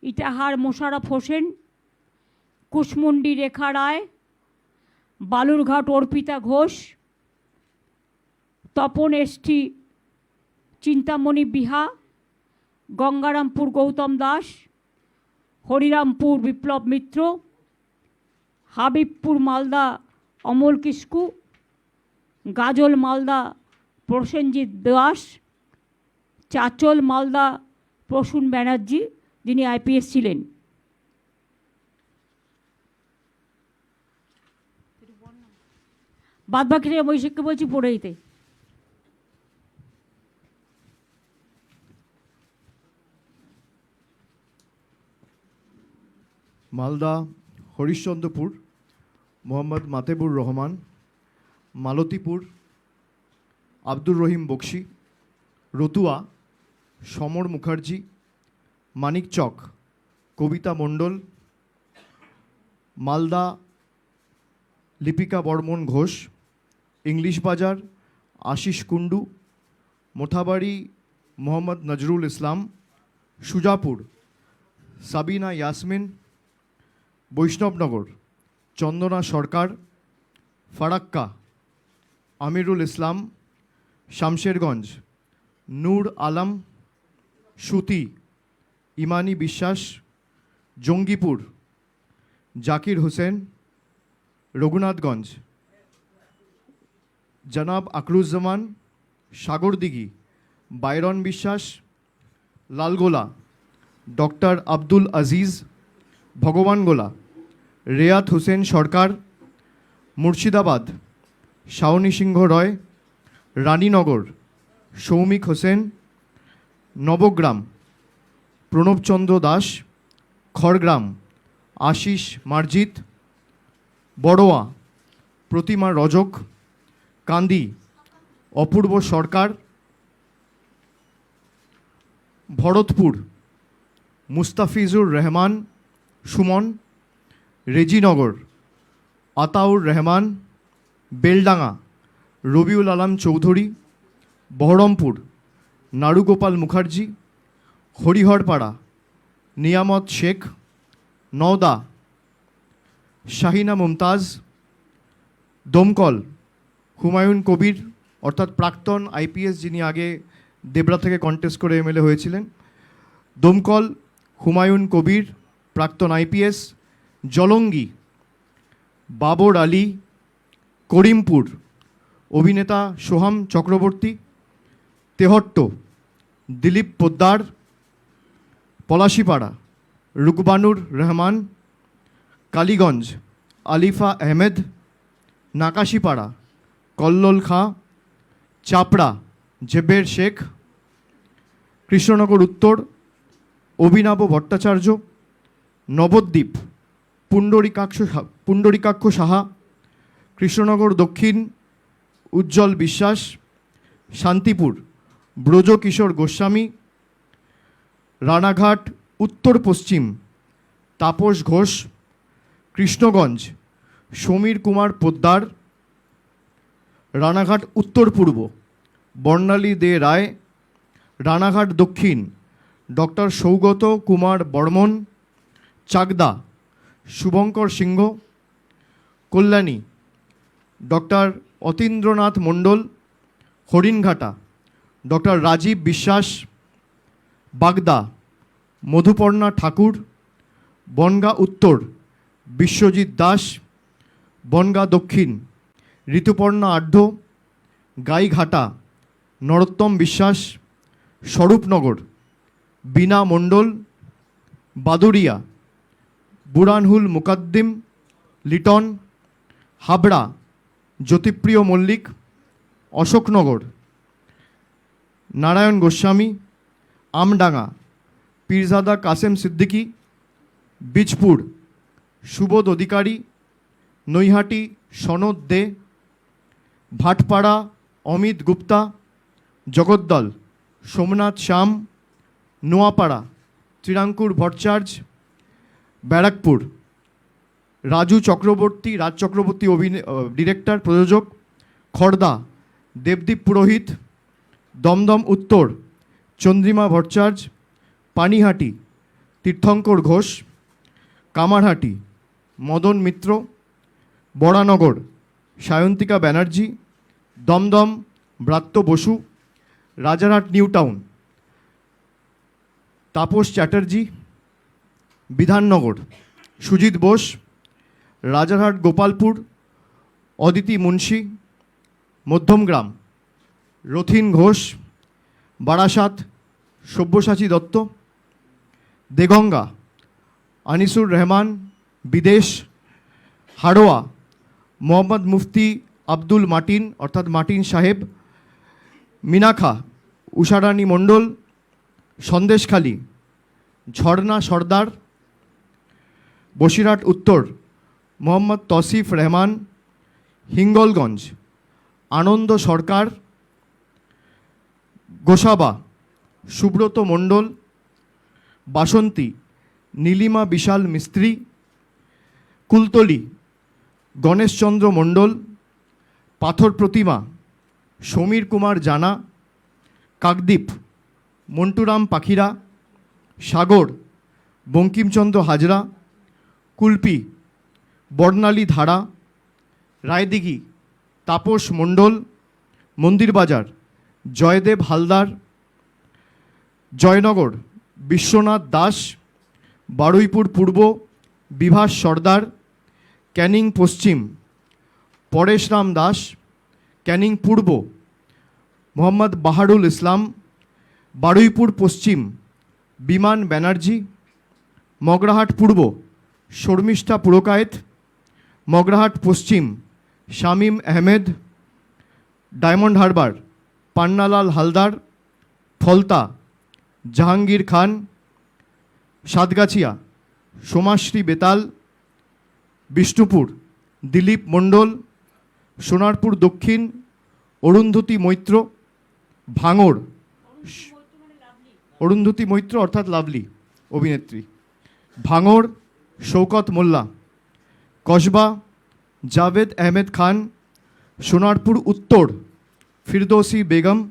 ইটাহার মোশাররফ হোসেন, কুশমুন্ডি রেখা রায়, বালুরঘাট অর্পিতা ঘোষ, তপন এসটি চিন্তামণি বিহা, গঙ্গারামপুর গৌতম দাস, হরিরামপুর বিপ্লব মিত্র, হাবিবপুর মালদা অমল কিস্কু, গাজল মালদা প্রসেনজিৎ দাস, চাচল মালদা প্রসূন ব্যানার্জি, যিনি আইপিএস ছিলেন। বাদবাকিটা অভিষেককে বলছি পড়ে দিতে। মালদা হরিশ্চন্দ্রপুর মোহাম্মদ মাতেবুর রহমান, মালতীপুর আব্দুর রহিম বক্সি, রতুয়া সমর মুখার্জি, মানিকচক কবিতা মণ্ডল, মালদা লিপিকা বর্মন ঘোষ, ইংলিশ বাজার আশিস কুণ্ডু, মোথাবাড়ি মোহাম্মদ নজরুল ইসলাম, সুজাপুর সাবিনা ইয়াসমিন, বৈষ্ণবনগর চন্দনা সরকার, ফারাক্কা আমিরুল ইসলাম, শামশেরগঞ্জ নূর আলম, সুতি ইমানি বিশ্বাস, জঙ্গিপুর জাকির হোসেন, রঘুনাথগঞ্জ জনাব আকরুজ্জামান, সাগরদিঘি বাইরন বিশ্বাস, লালগোলা ডক্টর আব্দুল আজিজ, ভগবানগোলা রেয়াত হোসেন সরকার, মুর্শিদাবাদ শাওনী সিংহ রয়, রানীনগর সৌমিক হোসেন, নবগ্রাম প্রণবচন্দ্র দাস, খড়গ্রাম আশিস মার্জিত, বড়োয়া প্রতিমা রজক, কান্দি অপূর্ব সরকার, ভরতপুর মুস্তাফিজুর রহমান সুমন, রেজিনগর আতাউর রহমান, বেলডাঙ্গা রবিউল আলম চৌধুরী, বহরমপুর নারুগোপাল মুখার্জি, হরিহরপাড়া নিয়ামত শেখ, নওদা শাহিনা মুমতাজ, দমকল হুমায়ুন কবির অর্থাৎ প্রাক্তন আইপিএস, যিনি আগে দেবরা থেকে কন্টেস্ট করে এমএলএ হয়েছিলেন, দমকল হুমায়ুন কবির প্রাক্তন আইপিএস, জলঙ্গি বাবর আলী, করিমপুর অভিনেতা সোহাম চক্রবর্তী, তেহট্ট দিলীপ পোদ্দার, পলাশিপাড়া রুকবানুর রহমান, কালীগঞ্জ আলিফা আহমেদ, নাকাশিপাড়া কল্লোল খাঁ, চাপড়া জেবের শেখ, কৃষ্ণনগর উত্তর অভিনব ভট্টাচার্য, নবদ্বীপ পুণ্ডরিকাক্ষ সাহা, কৃষ্ণনগর দক্ষিণ উজ্জ্বল বিশ্বাস, শান্তিপুর ব্রজকিশোর গোস্বামী, রানাঘাট উত্তর পশ্চিম তাপস ঘোষ, কৃষ্ণগঞ্জ সমীর কুমার পোদ্দার, রানাঘাট উত্তর পূর্ব বর্ণালী দে রায়, রানাঘাট দক্ষিণ ডক্টর সৌগত কুমার বর্মন, চাকদা শুভঙ্কর সিংহ, কল্যাণী ডক্টর অতীন্দ্রনাথ মণ্ডল, হরিণঘাটা ডক্টর রাজীব বিশ্বাস, বাগদা মধুপর্ণা ঠাকুর, বনগা উত্তর বিশ্বজিৎ দাস, বনগা দক্ষিণ ঋতুপর্ণা আঢ্য, গাইঘাটা নরোত্তম বিশ্বাস, স্বরূপনগর বীণা মণ্ডল, বাদুরিয়া বুরানহুল মুকাদ্দিম লিটন, হাবড়া জ্যোতিপ্রিয় মল্লিক, অশোকনগর নারায়ণ গোস্বামী, আমডাঙ্গা পীরজাদা কাসেম সিদ্দিকী, বীজপুর সুবোধ অধিকারী, নৈহাটি সনদ দে, ভাটপাড়া অমিত গুপ্তা, জগদ্দল সোমনাথ শ্যাম, নোয়াপাড়া ত্রিরাঙ্কুর ভট্টাচার্য, ব্যারাকপুর রাজ চক্রবর্তী ডিরেক্টর প্রযোজক, খড়দা দেবদীপ পুরোহিত, দমদম উত্তর চন্দ্রিমা ভট্টাচার্য, পানিহাটি তীর্থঙ্কর ঘোষ, কামারহাটি মদন মিত্র, বরানগর সায়ন্তিকা ব্যানার্জি, দমদম ব্রাত্য বসু, রাজারহাট নিউ টাউন তাপস চ্যাটার্জি, বিধাননগর সুজিত বোস, রাজারহাট গোপালপুর অদিতি মুন্সি, মধ্যমগ্রাম রথিন ঘোষ, বারাসাত সব্যসাচী দত্ত, দেগঙ্গা আনিসুর রহমান, বিদেশ হাড়োয়া মোহাম্মদ মুফতি আব্দুল মাটিন অর্থাৎ মাটিন সাহেব, মিনাখা উষারানী মণ্ডল, সন্দেশখালী ঝর্ণা সর্দার, বসিরহাট উত্তর মোহাম্মদ তসিফ রহমান, হিঙ্গলগঞ্জ আনন্দ সরকার, গোসাবা সুব্রত মণ্ডল, বাসন্তী নীলিমা বিশাল মিস্ত্রি, কুলতলি গণেশচন্দ্র মণ্ডল, পাথর প্রতিমা সমীর কুমার জানা, কাকদ্বীপ মন্টুরাম পাখিরা, সাগর বঙ্কিমচন্দ্র হাজরা, কুলপি বর্ণালী ধারা, রায়দিঘি তাপস মণ্ডল, মন্দিরবাজার জয়দেব হালদার, জয়নগর বিশ্বনাথ দাস, বারুইপুর পূর্ব বিভাস সর্দার, ক্যানিং পশ্চিম পরেশরাম দাস, ক্যানিং পূর্ব মোহাম্মদ বাহারুল ইসলাম, বারুইপুর পশ্চিম বিমান ব্যানার্জি, মগরাহাট পূর্ব শর্মিষ্ঠা পুরকায়েত, মগরাহাট পশ্চিম শামীম আহমেদ, ডায়মন্ড হারবার পান্নালাল হালদার, ফলতা জাহাঙ্গীর খান। সাতগাছিয়া সোমাশ্রী বেতাল। বিষ্ণুপুর দিলীপ মণ্ডল। সোনারপুর দক্ষিণ অরুন্ধতী মৈত্র। ভাঙড় অরুন্ধতী মৈত্র অর্থাৎ লাভলি অভিনেত্রী। ভাঙড় শৌকত মোল্লা। কসবা জাভেদ আহমেদ খান। সোনারপুর উত্তর ফিরদৌসি বেগম।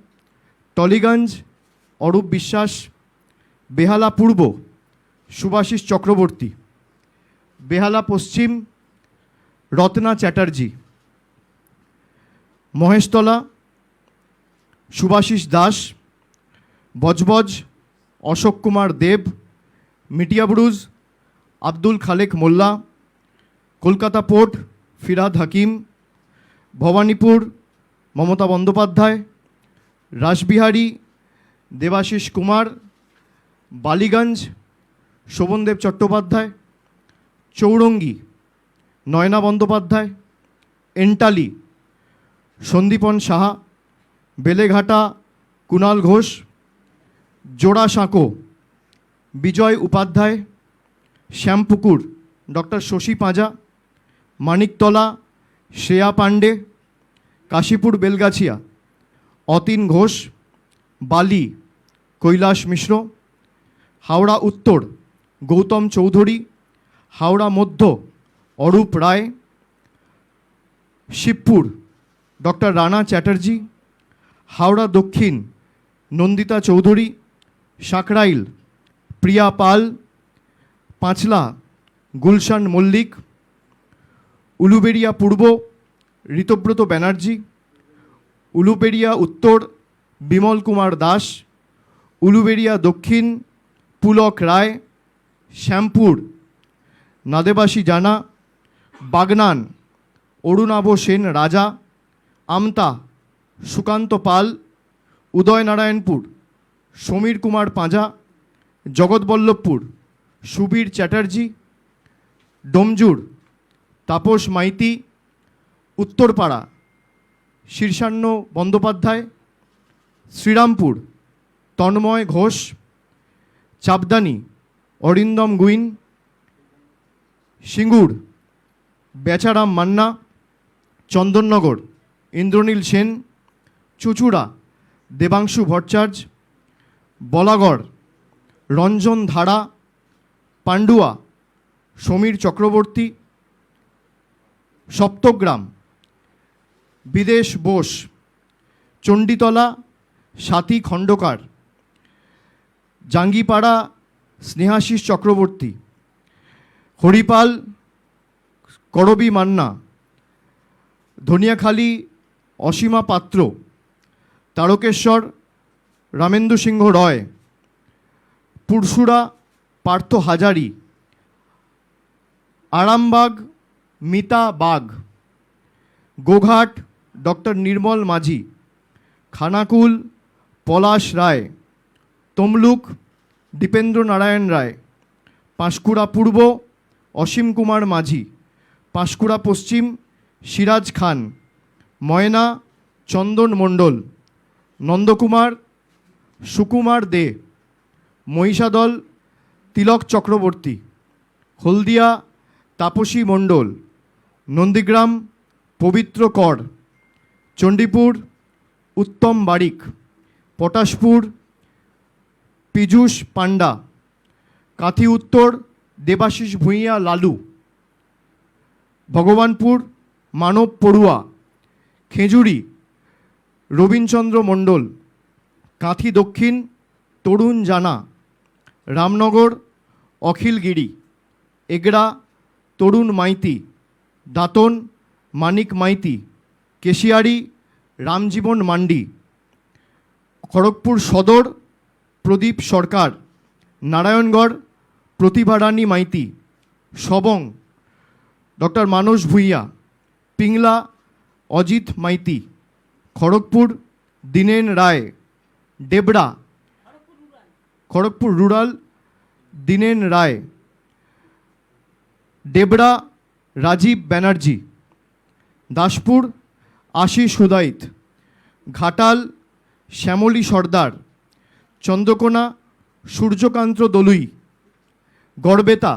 টলিগঞ্জ অরূপ বিশ্বাস। বেহালা পূর্ব সুভাষিস চক্রবর্তী। বেহালা পশ্চিম রত্না চ্যাটার্জি। মহেশতলা সুভাষিস দাস। বজবজ অশোক কুমার দেব। মিটিয়াবুরুজ আব্দুল খালেক মোল্লা। কলকাতা পোর্ট ফিরহাদ হাকিম। ভবানীপুর মমতা বন্দ্যোপাধ্যায়। রাসবিহারী দেবাশিস কুমার। বালিগঞ্জ শোভনদেব চট্টোপাধ্যায়। চৌরঙ্গি নয়না বন্দ্যোপাধ্যায়। এন্টালি সন্দীপন সাহা। বেলেঘাটা কুণাল ঘোষ। জোড়াসাঁকো বিজয় উপাধ্যায়। শ্যামপুকুর ডক্টর শশী পাঁজা। মানিকতলা শ্রেয়া পাণ্ডে। কাশীপুর বেলগাছিয়া অতীন ঘোষ। বালি কৈলাস মিশ্র। হাওড়া উত্তর গৌতম চৌধুরী। হাওড়া মধ্য অরূপ রায়। শিবপুর ডক্টর রানা চ্যাটার্জি। হাওড়া দক্ষিণ নন্দিতা চৌধুরী। সাকরাইল প্রিয়া পাল। পাঁচলা গুলশান মল্লিক। উলুবেড়িয়া পূর্ব ঋতব্রত ব্যানার্জি। উলুবেড়িয়া উত্তর বিমল কুমার দাস। উলুবেড়িয়া দক্ষিণ পুলক রায়। শ্যামপুর নাদেবাসী জানা। বাগনান অরুণাভ সেন রাজা। আমতা সুকান্ত পাল। উদয়নারায়ণপুর সমীর কুমার পাঁজা। জগৎবল্লভপুর সুবীর চ্যাটার্জি। ডোমজুর তাপস মাইতি। উত্তরপাড়া শীর্ষান্ন বন্দ্যোপাধ্যায়। শ্রীরামপুর তন্ময় ঘোষ। চাপদানি অরিন্দম গুইন। সিঙ্গুর বেচারাম মান্না। চন্দননগর ইন্দ্রনীল সেন। চুঁচুড়া দেবাংশু ভট্টাচার্য। বলাগড় রঞ্জন ধারা। পান্ডুয়া সমীর চক্রবর্তী। সপ্তগ্রাম বিদেশ বোস। চণ্ডীতলা স্বাতী খণ্ডকার। জাঙ্গিপাড়া স্নেহাশিস চক্রবর্তী। হরিপাল করবী মান্না। ধনিয়াখালী অসীমা পাত্র। তারকেশ্বর রামেন্দু সিংহ রয়। পুরসুরা পার্থ হাজারি। আরামবাগ মিতা বাগ। গোঘাট ডক্টর নির্মল মাঝি। খানাকুল পলাশ রায়। তমলুক দীপেন্দ্র নারায়ণ রায়। পাঁশকুড়া পূর্ব অসীম কুমার মাঝি। পাঁশকুড়া পশ্চিম সিরাজ খান। ময়না চন্দন মণ্ডল। নন্দকুমার সুকুমার দে। মহিষাদল তিলক চক্রবর্তী। হলদিয়া তাপসী মণ্ডল। নন্দীগ্রাম পবিত্র কর। চণ্ডীপুর উত্তম বারিক। পটাশপুর পীযূষ পান্ডা। কাঁথি উত্তর দেবাশিস ভূঁইয়া লালু। ভগবানপুর মানব পড়ুয়া। খেজুরি রবীনচন্দ্র মণ্ডল। কাঁথি দক্ষিণ তরুণ জানা। রামনগর অখিল গিরি। এগড়া তরুণ মাইতি। দাঁতন মানিক মাইতি। কেশিয়ারি রামজীবন মান্ডি। খড়গপুর সদর প্রদীপ সরকার। নারায়ণগড় প্রতিভা রানী মাইতি। সবং ডক্টর মানস ভূঁইয়া। পিংলা অজিত মাইতি। খড়গপুর দীনেন রায়। ডেবরা খড়গপুর রুরাল দীনেন রায়। ডেবরা রাজীব ব্যানার্জি। দাসপুর আশিস হুদাইত। ঘাটাল শ্যামলী সর্দার। চন্দ্রকোনা সূর্যকান্ত দলুই, গড়বেতা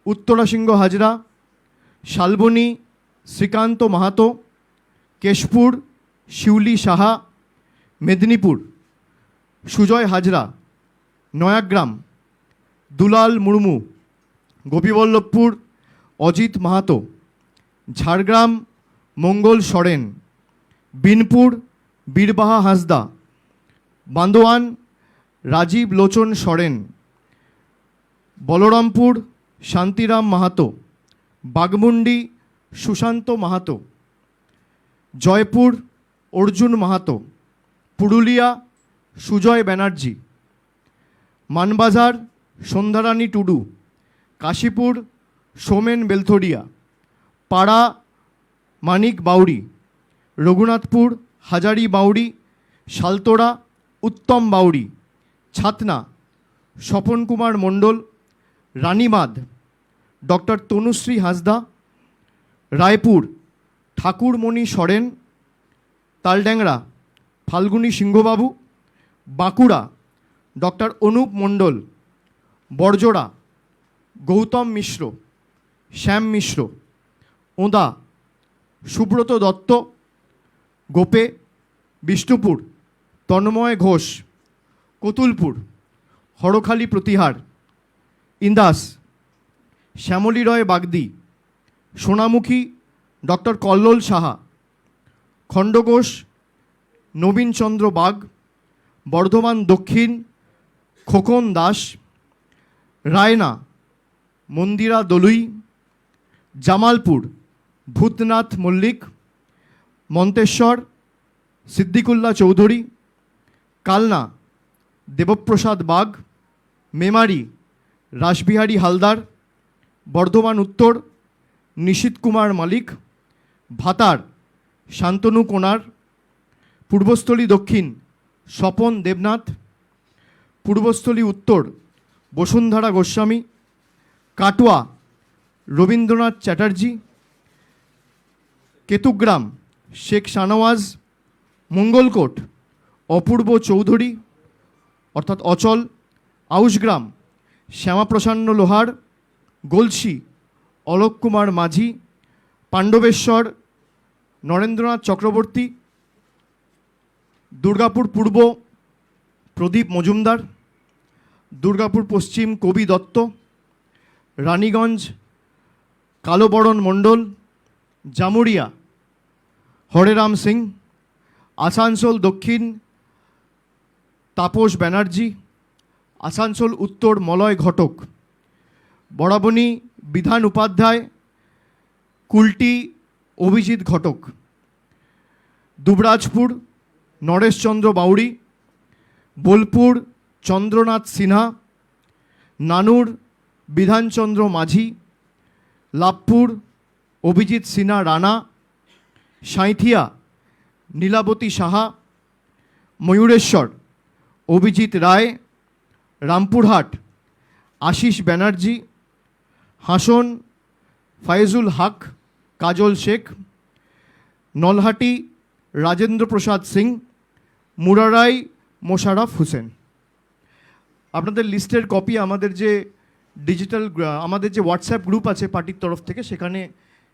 উত্তরাসিংহ হাজরা, শালবনী শ্রীকান্ত মাহাতো, কেশপুর শিউলি সাহা, মেদিনীপুর সুজয় হাজরা, নয়াগ্রাম দুলাল মুর্মু, গোপীবল্লভপুর অজিত মাহাতো, ঝাড়গ্রাম মঙ্গল সরেন, বিনপুর বীরবাহা হাঁসদা, বান্দোয়ান রাজীব লোচন সরেন, বলরামপুর শান্তিরাম মাহাতো, বাগমুন্ডি সুশান্ত মাহাতো, জয়পুর অর্জুন মাহাতো, পুরুলিয়া সুজয় ব্যানার্জি, মানবাজার সন্ধ্যারানী টুডু, কাশীপুর সোমেন বেলথরিয়া, পাড়া মানিক বাউরি, রঘুনাথপুর হাজারি বাউরি, শালতোড়া উত্তম বাউরি, ছাতনা স্বপন কুমার মণ্ডল, রানীমাদ ডক্টর তনুশ্রী হাঁসদা, রায়পুর ঠাকুরমণি সরেন, তালড্যাংরা ফাল্গুনী সিংহবাবু, বাঁকুড়া ডক্টর অনুপ মণ্ডল, বড়জোড়া গৌতম মিশ্র, শ্যাম মিশ্র, ওঁদা সুব্রত দত্ত, গোপে বিষ্ণুপুর তন্ময় ঘোষ, কতুলপুর হরখালি প্রতিহার, ইন্দাস শ্যামলী রয় বাগদি, সোনামুখী ডক্টর কল্লোল সাহা, খণ্ডঘোষ নবীনচন্দ্র বাগ, বর্ধমান দক্ষিণ খোকন দাস, রায়না মন্দিরা দলুই, জামালপুর ভূতনাথ মল্লিক, মন্তেশ্বর সিদ্দিকুল্লাহ চৌধুরী, কালনা দেবপ্রসাদ বাগ, মেমারি রাসবিহারী হালদার, বর্ধমান উত্তর নিশীত কুমার মালিক, ভাতার শান্তনু কোনার, পূর্বস্থলী দক্ষিণ স্বপন দেবনাথ, পূর্বস্থলী উত্তর বসুন্ধরা গোস্বামী, কাটোয়া রবীন্দ্রনাথ চ্যাটার্জি, কেতুগ্রাম শেখ শানওয়াজ, মঙ্গলকোট অপূর্ব চৌধুরী অর্থাৎ অচল, আউশগ্রাম শ্যামাপ্রসন্ন লোহার, গলসি অলোক কুমার মাঝি, পাণ্ডবেশ্বর নরেন্দ্রনাথ চক্রবর্তী, দুর্গাপুর পূর্ব প্রদীপ মজুমদার, দুর্গাপুর পশ্চিম কবি দত্ত, রানীগঞ্জ কালোবরণ মণ্ডল, জামুরিয়া হরেরাম সিং, আসানসোল দক্ষিণ তাপস ব্যানার্জি, আসানসোল উত্তর মলয় ঘটক, বরাবনী বিধান উপাধ্যায়, কুলটি অভিজিৎ ঘটক, দুবরাজপুর নরেশচন্দ্র বাউরি, বোলপুর চন্দ্রনাথ সিনহা, নানুর বিধানচন্দ্র মাঝি, লাভপুর অভিজিৎ সিনহা রানা, সাঁইথিয়া নীলাবতী সাহা, ময়ূরেশ্বর অভিজিৎ রায়, রামপুরহাট আশিস ব্যানার্জি, হাসন ফায়েজুল হক কাজল শেখ, নলহাটি রাজেন্দ্র প্রসাদ সিং, মুরারাই মোশাররফ হোসেন। আপনাদের লিস্টের কপি আমাদের যে ডিজিটাল আমাদের যে হোয়াটসঅ্যাপ গ্রুপ আছে পার্টির তরফ থেকে সেখানে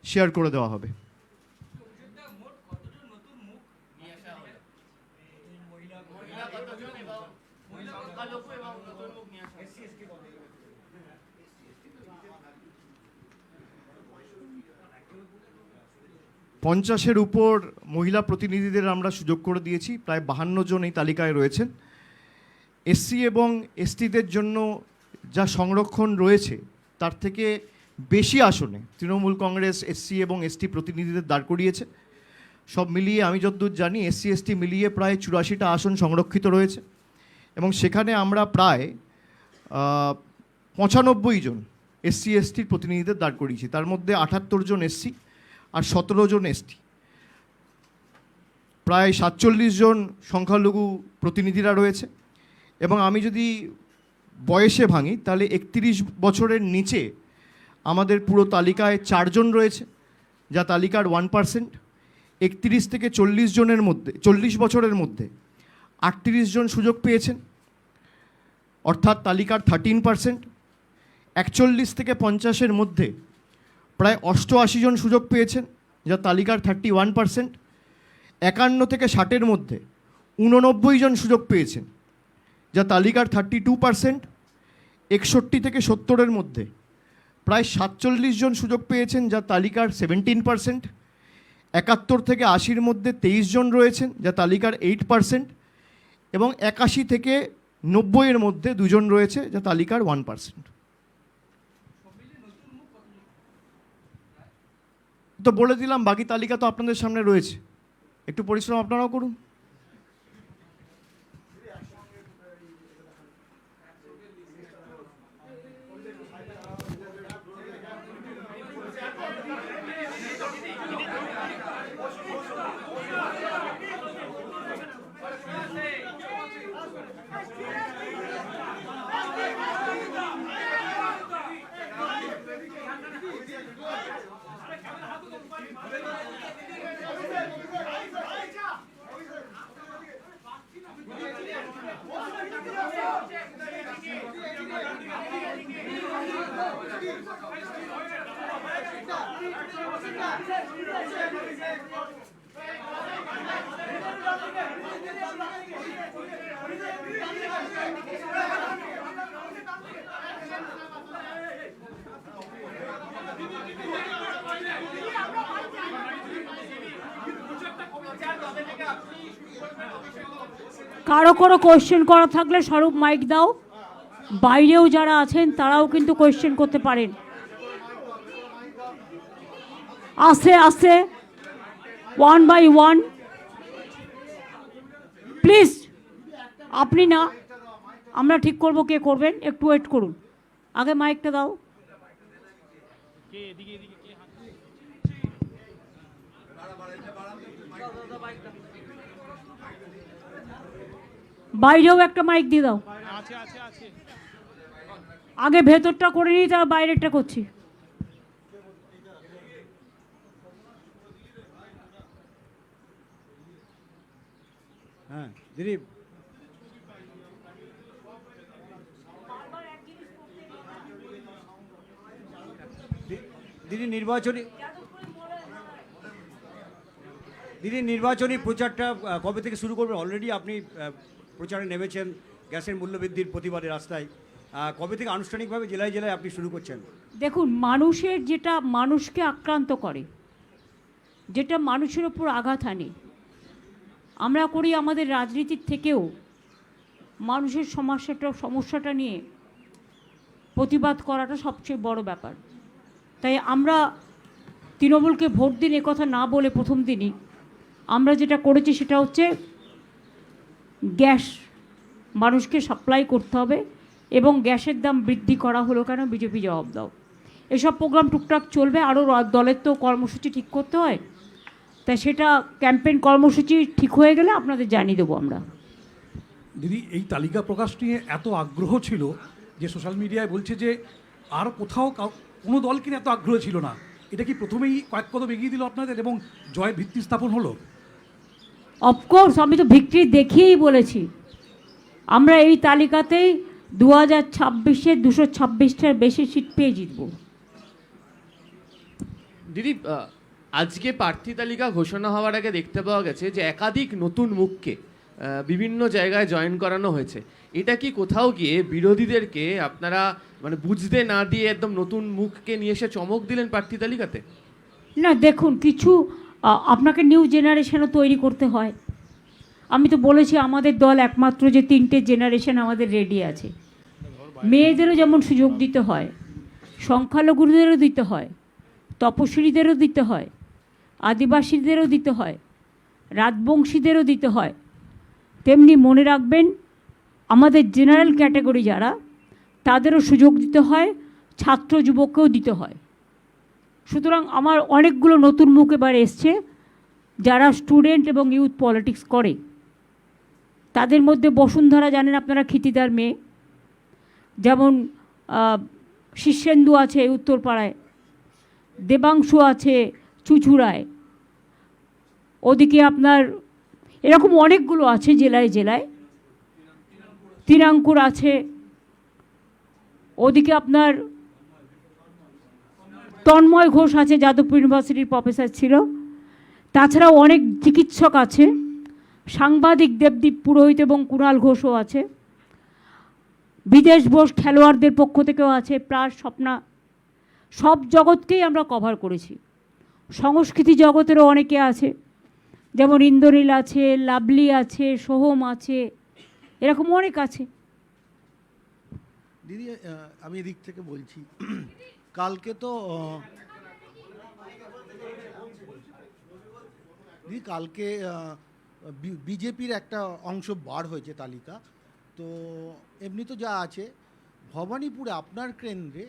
শেয়ার করে দেওয়া হবে। পঞ্চাশের উপর মহিলা প্রতিনিধিদের আমরা সুযোগ করে দিয়েছি, প্রায় 52 জন এই তালিকায় রয়েছেন। এসসি এবং এসটিদের জন্য যা সংরক্ষণ রয়েছে তার থেকে বেশি আসনে তৃণমূল কংগ্রেস এসসি এবং এসটি প্রতিনিধিদের দাঁড় করিয়েছে। সব মিলিয়ে আমি যতদূর জানি এসসি এসটি মিলিয়ে প্রায় 84টা আসন সংরক্ষিত রয়েছে এবং সেখানে আমরা প্রায় 95 জন এসসি এসটির প্রতিনিধিদের দাঁড় করিয়েছি। তার মধ্যে 78 জন এসসি আর 17 জন এসটি, প্রায় 47 জন সংখ্যালঘু প্রতিনিধিরা রয়েছে। এবং আমি যদি বয়সে ভাঙি তাহলে 31 বছরের নিচে আমাদের পুরো তালিকায় 4 জন রয়েছে, যা তালিকার 1%। 31 থেকে 40 জনের মধ্যে 40 বছরের মধ্যে 38 জন সুযোগ পেয়েছেন, অর্থাৎ তালিকার 13%। 41 থেকে 50-এর মধ্যে প্রায় 88 জন সুযোগ পেয়েছেন, যা তালিকার 31%। 51 থেকে 60-এর মধ্যে 89 জন সুযোগ পেয়েছেন, যা তালিকার 32%। 61 থেকে 70-এর মধ্যে প্রায় 47 জন সুযোগ পেয়েছেন, যা তালিকার 17%। 71 থেকে 80-র মধ্যে 23 জন রয়েছেন, যা তালিকার 8%। এবং 81 থেকে 90-এর মধ্যে 2 জন রয়েছে, যা তালিকার 1%। তো বলে দিলাম, বাকি তালিকা তো আপনাদের সামনে রয়েছে, একটু পরিশ্রম আপনারাও করুন। কারো কোনো কোয়েশ্চেন করা থাকলে স্বরূপ মাইক দাও। বাইরেও যারা আছেন তারাও কিন্তু কোয়েশ্চেন করতে পারেন। আস্তে আস্তে, 1 by 1, প্লিজ। আপনি না, আমরা ঠিক করব কে করবেন, একটু ওয়েট করুন। আগে মাইকটা দাও। বাইরেও একটা মাইক দিয়ে দাও। আগে ভেতরটা করে নিই, তার বাইরেরটা করছি। হ্যাঁ দিদি, দিদি নির্বাচনী প্রচারটা কবে থেকে শুরু করবেন? অলরেডি আপনি প্রচারে নেমেছেন গ্যাসের মূল্যবৃদ্ধির প্রতিবাদে রাস্তায়। কবে থেকে আনুষ্ঠানিকভাবে জেলায় জেলায় আপনি শুরু করছেন? দেখুন, মানুষের যেটা মানুষকে আক্রান্ত করে, যেটা মানুষের ওপর আঘাত আনে, আমরা করি আমাদের রাজনীতির থেকেও মানুষের সমস্যাটা নিয়ে প্রতিবাদ করাটা সবচেয়ে বড় ব্যাপার। তাই আমরা তৃণমূলকে ভোট দিন কথা না বলে প্রথম দিনই আমরা যেটা করেছি সেটা হচ্ছে গ্যাস মানুষকে সাপ্লাই করতে হবে, এবং গ্যাসের দাম বৃদ্ধি করা হলো কেন, বিজেপি জবাব দাও। এসব প্রোগ্রাম টুকটাক চলবে। আরও দলের তো কর্মসূচি ঠিক করতে হয়, তাই সেটা ক্যাম্পেইন কর্মসূচি ঠিক হয়ে গেলে আপনাদের জানিয়ে দেবো আমরা। দিদি, এই তালিকা প্রকাশ নিয়ে এত আগ্রহ ছিল যে সোশ্যাল মিডিয়ায় বলছে যে আর কোথাও কোনো দলকে নিয়ে এত আগ্রহ ছিল না। এটা কি প্রথমেই কয়েক কদম এগিয়ে দিল আপনাদের এবং জয়ের ভিত্তি স্থাপন হলো? অফকোর্স, আমি তো ভিক্টরি দেখিয়েই বলেছি আমরা এই তালিকাতেই 2026-এ 226টার বেশি সিট পেয়ে জিতব। দিদি, আজকে প্রার্থী তালিকা ঘোষণা হওয়ার আগে দেখতে পাওয়া গেছে যে একাধিক নতুন মুখকে বিভিন্ন জায়গায় জয়েন করানো হয়েছে। এটা কি কোথাও গিয়ে বিরোধীদেরকে আপনারা মানে বুঝতে না দিয়ে একদম নতুন মুখকে নিয়ে এসে চমক দিলেন প্রার্থী তালিকাতে? না, দেখুন, কিছু আপনাকে নিউ জেনারেশনও তৈরি করতে হয়। আমি তো বলেছি আমাদের দল একমাত্র যে 3টে জেনারেশন আমাদের রেডি আছে। মেয়েদেরও যেমন সুযোগ দিতে হয়, সংখ্যালঘুদেরও দিতে হয়, তপশিলীদেরও দিতে হয়, আদিবাসীদেরও দিতে হয়, রাজবংশীদেরও দিতে হয়, তেমনি মনে রাখবেন আমাদের জেনারেল ক্যাটাগরি যারা, তাদেরও সুযোগ দিতে হয়, ছাত্র যুবককেও দিতে হয়। সুতরাং আমার অনেকগুলো নতুন মুখ এবার এসছে যারা স্টুডেন্ট এবং ইউথ পলিটিক্স করে। তাদের মধ্যে বসুন্ধরা জানেন আপনারা, ক্ষিতিদার মেয়ে, যেমন শীর্ষেন্দু আছে উত্তরপাড়ায়, দেবাংশু আছে চুচুড়ায়, ওদিকে আপনার এরকম অনেকগুলো আছে জেলায় জেলায়। তিনাঙ্কুর আছে ওদিকে আপনার তন্ময় ঘোষ আছে, যাদবপুর ইউনিভার্সিটির প্রফেসর ছিল। তাছাড়াও অনেক চিকিৎসক আছে, সাংবাদিক দেবদীপ পুরোহিত এবং কুণাল ঘোষও আছে, বিদেশ বোস খেলোয়াড়দের পক্ষ থেকেও আছে, প্রায় স্বপ্না। সব জগৎকেই আমরা কভার করেছি। সংস্কৃতি জগতেরও অনেকে আছে, যেমন ইন্দ্রনীল আছে, লাভলি আছে, সোহম আছে, এরকম অনেক আছে। দিদি আমি এদিক থেকে বলছি, কালকে তো দিদি কালকে বিজেপির একটা অংশ বার হয়েছে তালিকা, তো এমনি তো যা আছে ভবানীপুরে আপনার কেন্দ্রে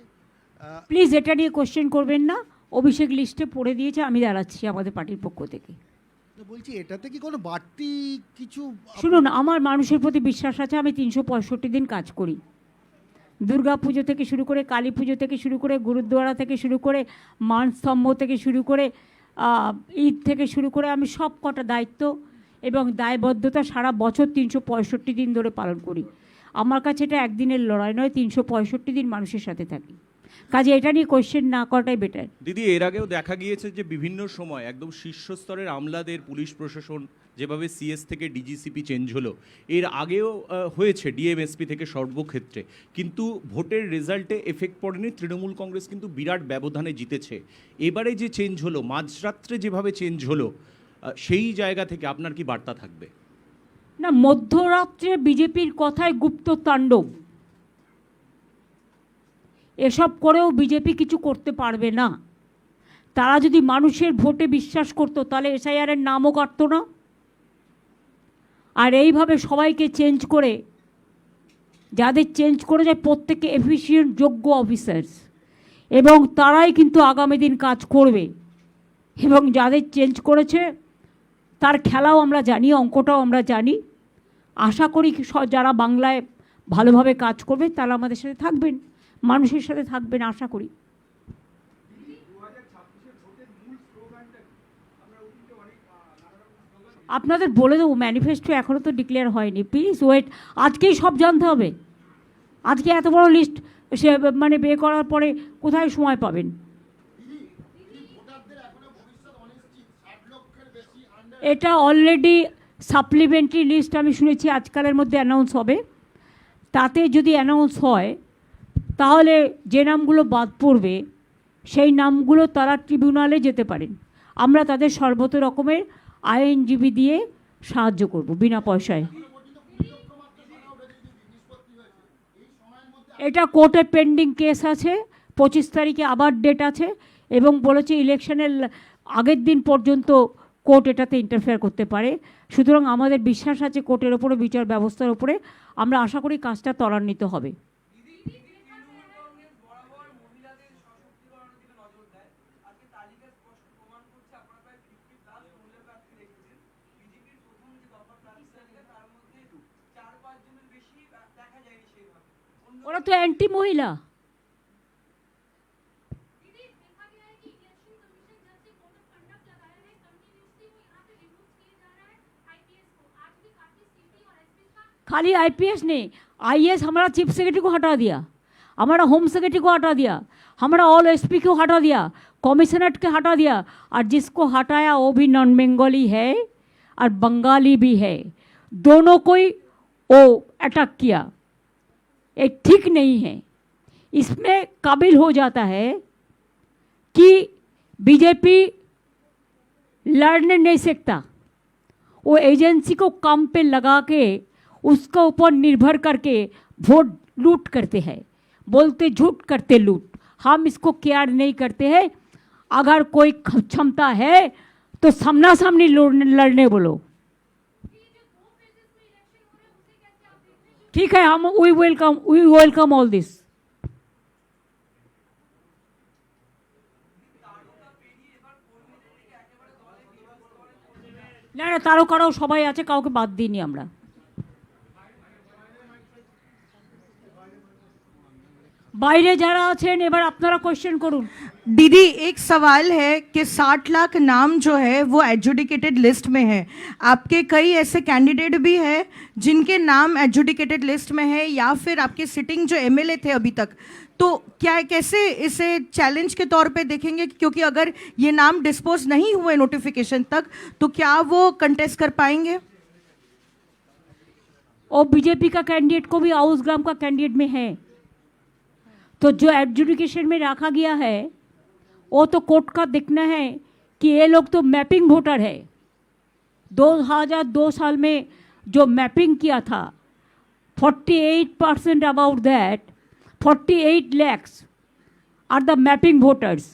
প্লিজ এটা নিয়ে কোশ্চেন করবেন না। অভিষেক লিস্টে পড়ে দিয়েছে, আমি দাঁড়াচ্ছি আমাদের পার্টির পক্ষ থেকে। তো বলছি এটাতে কি কোনো বাড়তি কিছু শুনুন, আমার মানুষের প্রতি বিশ্বাস আছে। আমি 365 দিন কাজ করি, দুর্গা পুজো থেকে শুরু করে, কালী পুজো থেকে শুরু করে, গুরুদ্বারা থেকে শুরু করে, মানস্তম্ভ থেকে শুরু করে, ঈদ থেকে শুরু করে, আমি সব কটা দায়িত্ব এবং দায়বদ্ধতা সারা বছর 365 দিন ধরে পালন করি। আমার কাছে এটা একদিনের লড়াই নয়, 365 দিন মানুষের সাথে থাকি। কাজে এটা নিয়ে কোয়েশ্চেন না করাটাই বেটার। দিদি, এর আগেও দেখা গিয়েছে যে বিভিন্ন সময় একদম শীর্ষস্তরের আমলাদের, পুলিশ প্রশাসন যেভাবে সিএস থেকে ডিজিসিপি চেঞ্জ হলো, এর আগেও হয়েছে ডিএমএসপি থেকে সর্বক্ষেত্রে, কিন্তু ভোটের রেজাল্টে এফেক্ট পড়েনি। তৃণমূল কংগ্রেস কিন্তু বিরাট ব্যবধানে জিতেছে। এবারে যে চেঞ্জ হলো, মাঝরাত্রে যেভাবে চেঞ্জ হলো, সেই জায়গা থেকে আপনার কি বার্তা থাকবে? না, মধ্যরাত্রে বিজেপির কথায় গুপ্ত তাণ্ডব, এসব করেও বিজেপি কিছু করতে পারবে না। তারা যদি মানুষের ভোটে বিশ্বাস করতো তাহলে এসআইআরের নামও কাটতো না। আর এইভাবে সবাইকে চেঞ্জ করে, যাদের চেঞ্জ করে যায় প্রত্যেকে এফিসিয়েন্ট যোগ্য অফিসার্স, এবং তারাই কিন্তু আগামী দিন কাজ করবে। এবং যাদের চেঞ্জ করেছে তার খেলাও আমরা জানি, অঙ্কটাও আমরা জানি। আশা করি যারা বাংলায় ভালোভাবে কাজ করবে তারা আমাদের সাথে থাকবেন, মানুষের সাথে থাকবেন, আশা করি। আপনাদের বলে দেবো, ম্যানিফেস্টো এখনও তো ডিক্লেয়ার হয়নি, প্লিজ ওয়েট। আজকেই সব জানতে হবে। আজকে এত বড় লিস্ট সে মানে বে করার পরে কোথায় সময় পাবেন? এটা অলরেডি সাপ্লিমেন্টারি লিস্ট আমি শুনেছি আজকালের মধ্যে অ্যানাউন্স হবে। তাতে যদি অ্যানাউন্স হয় তাহলে যে নামগুলো বাদ পড়বে সেই নামগুলো তারা ট্রিবিউনালে যেতে পারেন। আমরা তাদের সর্বত রকমের আইনজীবী দিয়ে সাহায্য করব বিনা পয়সায়। এটা কোর্টে পেন্ডিং কেস আছে, 25 তারিখে আবার ডেট আছে, এবং বলেছে ইলেকশনের আগের দিন পর্যন্ত কোর্ট এটাতে ইন্টারফেয়ার করতে পারে। সুতরাং আমাদের বিশ্বাস আছে কোর্টের ওপরে, বিচার ব্যবস্থার ওপরে। আমরা আশা করি কাজটা ত্বরান্বিত হবে। ওরা তো অ্যান্টি মহিলা। खाली आईपीएस नहीं, आईएएस हमारा चीफ सेक्रेटरी को हटा दिया, हमारा होम सेक्रेटरी को हटा दिया, हमारा ऑल एसपी को हटा दिया, कमिश्नरेट के हटा दिया, और जिसको हटाया वो भी नॉन बंगाली है और बंगाली भी है, दोनों को ही वो अटैक किया। ये ठीक नहीं है। इसमें काबिल हो जाता है कि बीजेपी लड़ने नहीं सकता। वो एजेंसी को काम पे लगा के उसके ऊपर निर्भर करके वोट लूट करते हैं, बोलते झूठ करते लूट। हम इसको केयर नहीं करते हैं। अगर कोई क्षमता है तो सामना सामनी लड़ने बोलो। ठीक है, हम वी वेलकम ऑल दिस। না না, তারকারাও সবাই আছে, কাউকে বাদ দিইনি আমরা। বাইরে যারা আছেন এবার আপনারা কোশ্চেন করুন। दीदी एक सवाल है कि 60 लाख नाम जो है वो एडजुडिकेटेड लिस्ट में है। आपके कई ऐसे कैंडिडेट भी हैं जिनके नाम एडजुडिकेटेड लिस्ट में है, या फिर आपके सिटिंग जो एमएलए थे अभी तक, तो क्या कैसे इसे चैलेंज के तौर पे देखेंगे? क्योंकि अगर ये नाम डिस्पोज नहीं हुए नोटिफिकेशन तक तो क्या वो कंटेस्ट कर पाएंगे? और बीजेपी का कैंडिडेट को भी आउस ग्राम का कैंडिडेट में है, तो जो एडजुडिकेशन में रखा गया है वो तो कोर्ट का देखना है कि ये लोग तो मैपिंग वोटर है। 2002 साल में जो मैपिंग किया था 48% about that 48 lakhs are the mapping voters.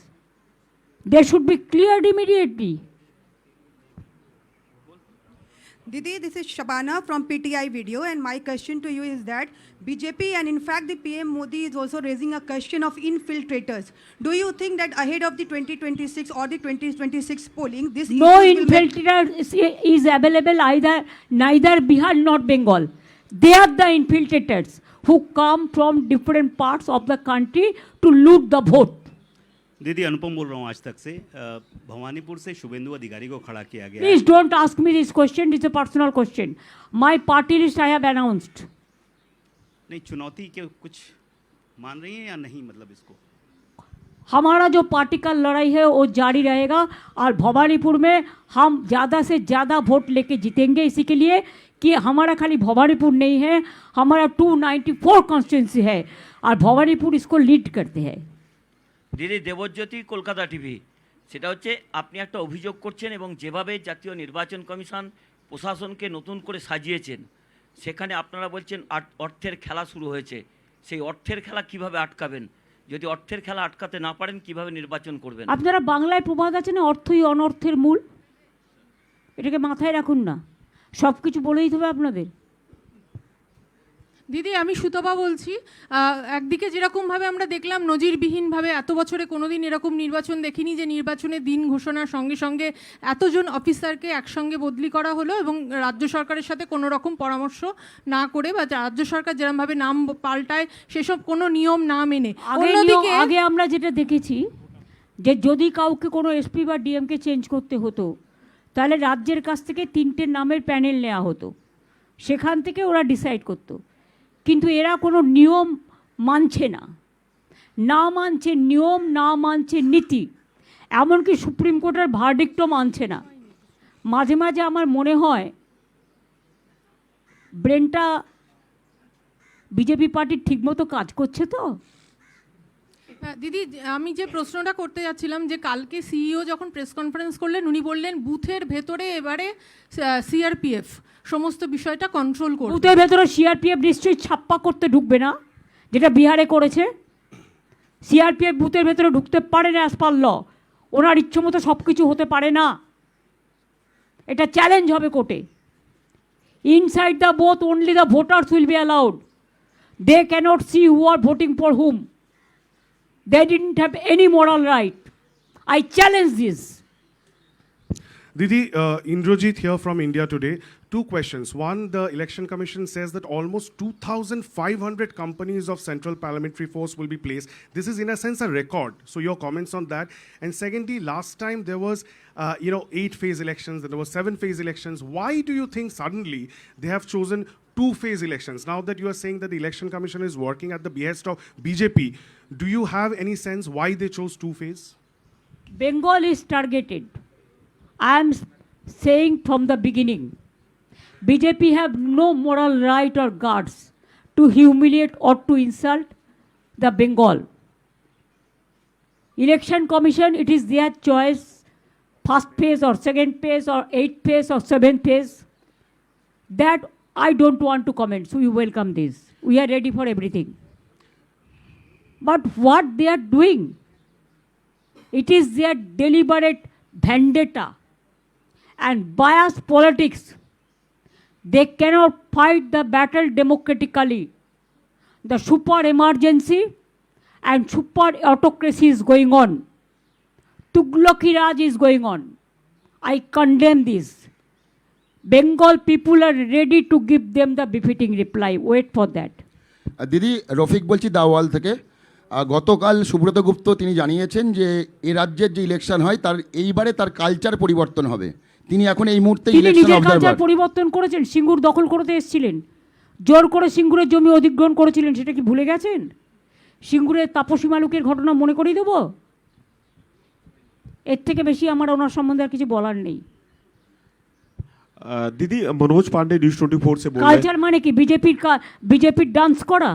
They should be cleared immediately. Didi, this is Shabana from PTI Video, and my question to you is that BJP and in fact the PM Modi is also raising a question of infiltrators. Do you think that ahead of the 2026 or the 2026 polling, this No issue will make- infiltrator is available neither Bihar nor Bengal. They are the infiltrators who come from different parts of the country to loot the vote. दीदी अनुपम बोल रहा हूँ आज तक से। भवानीपुर से शुभेंदु अधिकारी को खड़ा किया गया है। Please don't ask me this question. It's a personal question. My party list I have announced. नहीं, चुनौती के कुछ मान रही हैं या नहीं, मतलब इसको? हमारा जो पार्टी का लड़ाई है वो जारी रहेगा और भवानीपुर में हम ज़्यादा से ज़्यादा वोट लेके जीतेंगे, इसी के लिए कि हमारा खाली भवानीपुर नहीं है, हमारा 294 कॉन्स्टिट्यूंसी है और भवानीपुर इसको लीड करते हैं। দিদি দেবজ্যোতি কলকাতা টিভি, সেটা হচ্ছে আপনি একটা অভিযোগ করছেন এবং যেভাবে জাতীয় নির্বাচন কমিশন প্রশাসনকে নতুন করে সাজিয়েছেন সেখানে আপনারা বলছেন অর্থের খেলা শুরু হয়েছে। সেই অর্থের খেলা কিভাবে আটকাবেন? যদি অর্থের খেলা আটকাতে না পারেন কিভাবে নির্বাচন করবেন? আপনারা বাংলায় প্রবাদ আছে না, অর্থই অনর্থের মূল, এটাকে মাথায় রাখুন না, সব কিছু বলে দিতে হবে আপনাদের। দিদি আমি সুতপা বলছি। একদিকে যেরকমভাবে আমরা দেখলাম নজিরবিহীনভাবে এত বছরে কোনোদিন এরকম নির্বাচন দেখিনি যে নির্বাচনের দিন ঘোষণার সঙ্গে সঙ্গে এতজন অফিসারকে একসঙ্গে বদলি করা হলো এবং রাজ্য সরকারের সাথে কোনো রকম পরামর্শ না করে বা রাজ্য সরকার যেরকমভাবে নাম পাল্টায় সেসব কোনো নিয়ম না মেনে। অন্যদিকে আগে আমরা যেটা দেখেছি যে যদি কাউকে কোনো এসপি বা ডিএমকে চেঞ্জ করতে হতো তাহলে রাজ্যের কাছ থেকে 3টে নামের প্যানেল নেওয়া হতো, সেখান থেকে ওরা ডিসাইড করতো। কিন্তু এরা কোনো নিয়ম মানছে না, না মানছে নিয়ম, না মানছে নীতি, এমনকি সুপ্রিম কোর্টের ভার্ডিক্টও মানছে না। মাঝে মাঝে আমার মনে হয় ব্রেনটা বিজেপি পার্টির ঠিকমতো কাজ করছে তো। দিদি আমি যে প্রশ্নটা করতে যাচ্ছিলাম যে কালকে সিইও যখন প্রেস কনফারেন্স করলেন উনি বললেন বুথের ভেতরে এবারে সিআরপিএফ সমস্ত বিষয়টা কন্ট্রোল করবে। বুথের ভেতরে সিআরপিএফ নিশ্চয়ই ছাপ্পা করতে ঢুকবে না, যেটা বিহারে করেছে। সিআরপিএফ বুথের ভেতরে ঢুকতে পারে না অ্যাজ পার ল, ওনার ইচ্ছে মতো সব কিছু হতে পারে না, এটা চ্যালেঞ্জ হবে কোর্টে। Inside the booth only the voters will be allowed. They cannot see who are voting for whom. They didn't have any moral right. I challenge this. Didi, Indrajit here from India Today. Two questions. One, the Election Commission says that almost 2,500 companies of Central Parliamentary Force will be placed. This is in a sense a record. So your comments on that. And secondly, last time there was, 8-phase elections, and there were 7-phase elections. Why do you think suddenly they have chosen 2-phase elections? Now that you are saying that the Election Commission is working at the behest of BJP, do you have any sense why they chose 2-phase? Bengal is targeted. I am saying from the beginning, BJP have no moral right or guts to humiliate or to insult the Bengal. Election Commission, it is their choice, first phase or second phase or 8th phase or 7th phase. That I don't want to comment, so we welcome this. We are ready for everything. But what they are doing, it is their deliberate vendetta and biased politics. They cannot fight the battle democratically. The super emergency and super autocracy is going on. Tughlaqi Raj is going on. I condemn this. Bengal people are ready to give them the befitting reply. Wait for that. দিদি রফিক বলছি দাওয়াল থেকে। গতকাল সুব্রত গুপ্ত তিনি জানিয়েছেন যে এ রাজ্যের যে ইলেকশন হয় তার এইবারে তার কালচার পরিবর্তন হবে। তিনি এখন এই মুহূর্তে তিনি ইলেকশন নিজের কালচার অবজারভার। পরিবর্তন করেছেন, সিঙ্গুর দখল করতে এসেছিলেন, জোর করে সিঙ্গুরের জমি অধিগ্রহণ করেছিলেন, সেটা কি ভুলে গেছেন? সিঙ্গুরের তাপসী মালুকের ঘটনা মনে করিয়ে দেবো? এর থেকে বেশি আমার ওনার সম্বন্ধে আর কিছু বলার নেই। दीदी मनोज पांडे न्यूज 24 से बोल रहे हैं। কালচার মানে কি? বিজেপির ডান্স করা?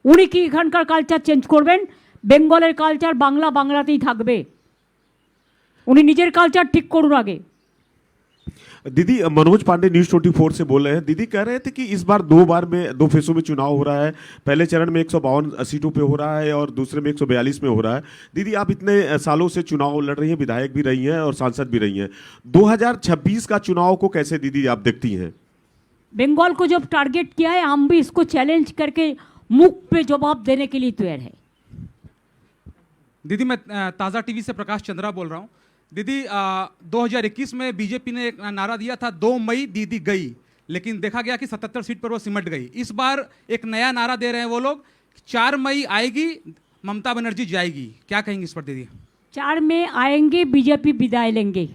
উনি কি এখানকার কালচার চেঞ্জ করবেন? বেঙ্গলের কালচার বাংলাতেই থাকবে। উনি নিজের কালচার ঠিক করুন আগে। दीदी मनोज पांडे न्यूज 24 से बोल रहे हैं। दीदी कह रहे थे कि इस बार दो फेसों में चुनाव हो रहा है। पहले चरण में 152 सीटों पे हो रहा है और दूसरे में 142 में हो रहा है। दीदी आप इतने सालों से चुनाव लड़ रही हैं, विधायक भी रही हैं और सांसद भी रही हैं, 2026 का चुनाव को कैसे दीदी आप देखती हैं? बंगाल को जब टारगेट किया है, हम भी इसको चैलेंज करके मुख पे जवाब देने के लिए तैयार है। दीदी मैं ताज़ा टीवी से प्रकाश चंद्रा बोल रहा हूँ। दीदी 2021 में बीजेपी ने एक नारा दिया था 2 मई दीदी गई, लेकिन देखा गया कि 77 सीट पर वो सिमट गई। इस बार एक नया नारा दे रहे हैं वो लोग, 4 मई आएगी ममता बनर्जी जाएगी। क्या कहेंगे इस पर दीदी? 4 में आएंगे, बीजेपी विदाई लेंगे।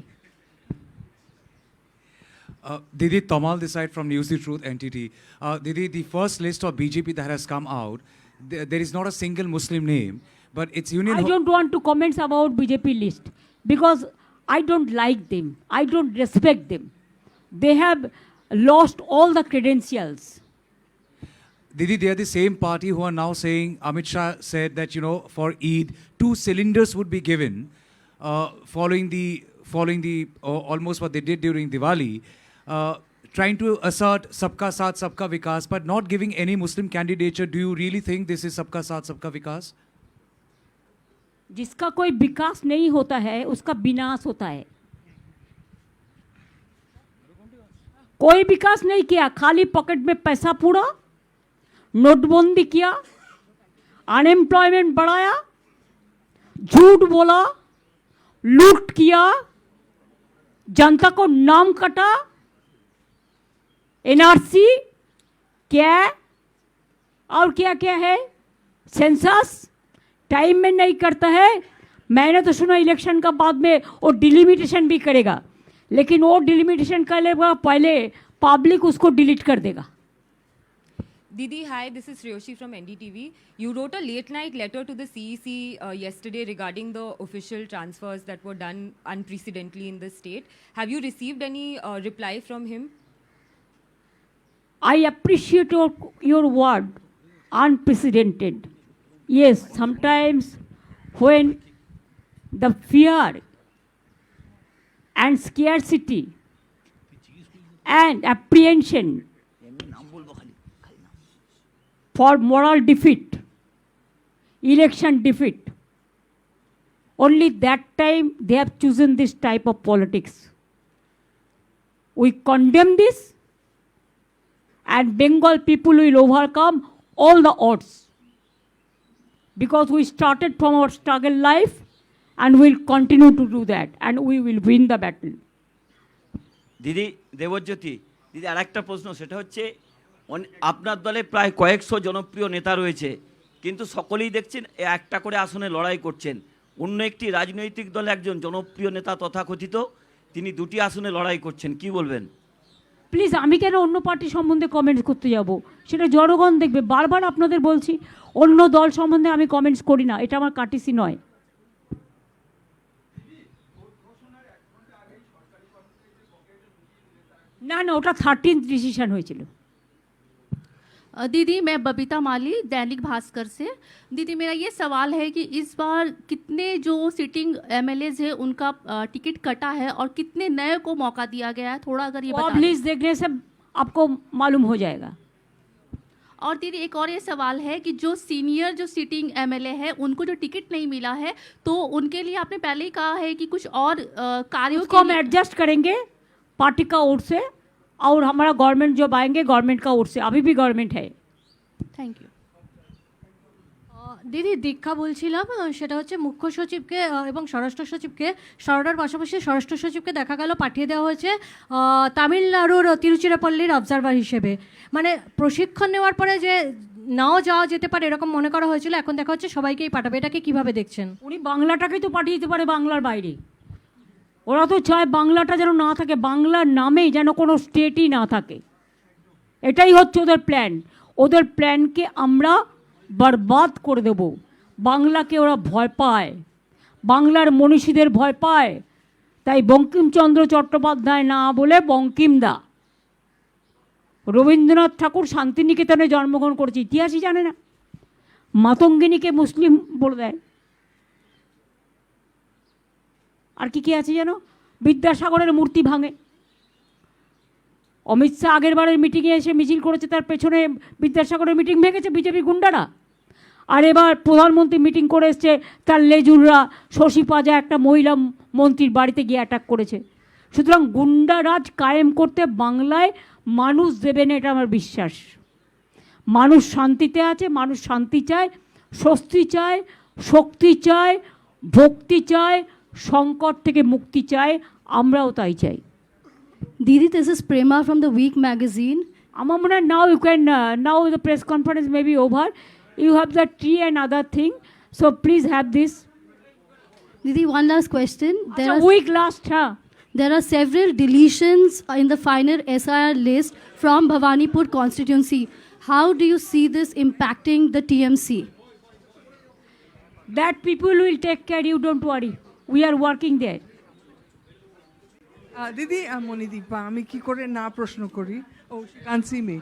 Didi, Tamal this side from News the Truth NTT. Didi, the first list of BJP that has come out, there is not a single Muslim name, but it's Union. I don't want to comment about BJP list because I don't like them. I don't respect them. They have lost all the credentials. Didi, they are the same party who are now saying, Amit Shah said that, you know, for Eid, 2 cylinders would be given, following the almost what they did during Diwali, trying to assert Sabka Saath, Sabka Vikas, but not giving any Muslim candidature. Do you really think this is Sabka Saath, Sabka Vikas? जिसका कोई विकास नहीं होता है उसका विनाश होता है। कोई विकास नहीं किया, खाली पॉकेट में पैसा पूरा, नोटबंदी किया, अनएम्प्लॉयमेंट बढ़ाया, झूठ बोला, लूट किया, जनता को नाम कटा, एनआरसी क्या और क्या क्या है, सेंसस टाइम में नहीं करता है। मैंने तो सुना इलेक्शन का बाद में वो डिलिमिटेशन भी करेगा, लेकिन वो डिलिमिटेशन करेगा पहले पब्लिक उसको डिलीट कर देगा। Didi, hi, this is Shreyoshi from NDTV. You wrote a late night letter to the CEC yesterday regarding the official transfers that were done unprecedentedly in the state. Have you received any reply from him? I appreciate your word, unprecedented. Yes, sometimes when the fear and scarcity and apprehension for moral defeat, election defeat, only that time they have chosen this type of politics. We condemn this, and Bengal people will overcome all the odds, because we started from our struggle life and we'll continue to do that, and we will win the battle. দিদি দেবজ্যোতি, দিদি আর একটা প্রশ্ন, সেটা হচ্ছে আপনার দলে প্রায় কয়েকশো জনপ্রিয় নেতা রয়েছে, কিন্তু সকলেই দেখছেন একটা করে আসনে লড়াই করছেন। অন্য একটি রাজনৈতিক দলে একজন জনপ্রিয় নেতা তথাকথিত, তিনি 2টি আসনে লড়াই করছেন, কি বলবেন? প্লিজ, আমি কেন অন্য পার্টি সম্বন্ধে কমেন্টস করতে যাব? সেটা জনগণ দেখবে। বারবার আপনাদের বলছি, অন্য দল সম্বন্ধে আমি কমেন্টস করি না, এটা আমার কাটিসি নয়। না না, ওটা 13th ডিসিশন হয়েছিল। दीदी, मैं बबीता माली, दैनिक भास्कर से। दीदी, मेरा ये सवाल है कि इस बार कितने जो सिटिंग एमएलएज हैं उनका टिकट कटा है और कितने नए को मौका दिया गया है, थोड़ा अगर ये बता दें। लिस्ट देखने से आपको मालूम हो जाएगा। और दीदी, एक और ये सवाल है कि जो सीनियर जो सिटिंग एमएलए है उनको जो टिकट नहीं मिला है, तो उनके लिए आपने पहले ही कहा है कि कुछ और कार्यों को हम एडजस्ट करेंगे पार्टी का ओर से, और हमारा गवर्नमेंट जब आएंगे गवर्नमेंट का ओर से, अभी भी गवर्नमेंट है। Thank you. দিদি, দীক্ষা বলছিলাম, সেটা হচ্ছে মুখ্য সচিবকে এবং স্বরাষ্ট্র সচিবকে সরকার পাশাপাশি স্বরাষ্ট্র সচিবকে দেখা গেল পাঠিয়ে দেওয়া হয়েছে তামিলনাড়ুর তিরুচিরাপল্লির অবজারভার হিসেবে। মানে প্রশিক্ষণ নেওয়ার পরে যে নাও যাওয়া যেতে পারে এরকম মনে করা হয়েছিল, এখন দেখা হচ্ছে সবাইকেই পাঠাবে, এটাকে কিভাবে দেখছেন? উনি বাংলাটাকেই তো পাঠিয়ে দিতে পারে বাংলার বাইরে। ওরা তো চায় বাংলাটা যেন না থাকে, বাংলার নামে যেন কোনো স্টেটই না থাকে। এটাই হচ্ছে ওদের প্ল্যান। ওদের প্ল্যানকে আমরা বরবাদ করে দেব। বাংলাকে ওরা ভয় পায়, বাংলার মনীষীদের ভয় পায়, তাই বঙ্কিমচন্দ্র চট্টোপাধ্যায় না বলে বঙ্কিমদা। রবীন্দ্রনাথ ঠাকুর শান্তিনিকেতনে জন্মগ্রহণ করেছে, ইতিহাসই জানে না। মাতঙ্গিনীকে মুসলিম বলে দেয়। আর কি কি আছে যেন, বিদ্যাসাগরের মূর্তি ভাঙে। অমিত শাহ আগের বারের মিটিংয়ে এসে মিছিল করেছে, তার পেছনে বিদ্যাসাগরের মিটিং ভেঙেছে বিজেপি গুন্ডারা। আর এবার প্রধানমন্ত্রী মিটিং করে এসছে, তার লেজুররা শশী পাজা একটা মহিলা মন্ত্রীর বাড়িতে গিয়ে অ্যাটাক করেছে। সুতরাং গুন্ডারাজ কায়েম করতে বাংলায় মানুষ দেবে না, এটা আমার বিশ্বাস। মানুষ শান্তিতে আছে, মানুষ শান্তি চায়, স্বস্তি চায়, শক্তি চায়, ভক্তি চায়, সংকট থেকে মুক্তি চায়, আমরাও তাই চাই। Didi, this is Prema from the Week magazine. আমার মনে হয় now you can now the press conference may be over. You have the tea and other thing, so please have this. Didi, one last question. Week last, huh? There are several deletions in the final SIR list from Bhawanipur constituency. How do you see this impacting the TMC? That people will take care, you don't worry. We are working there. দিদি মণিদীপা, আমি কি করে না প্রশ্ন করি? ও কানসি মে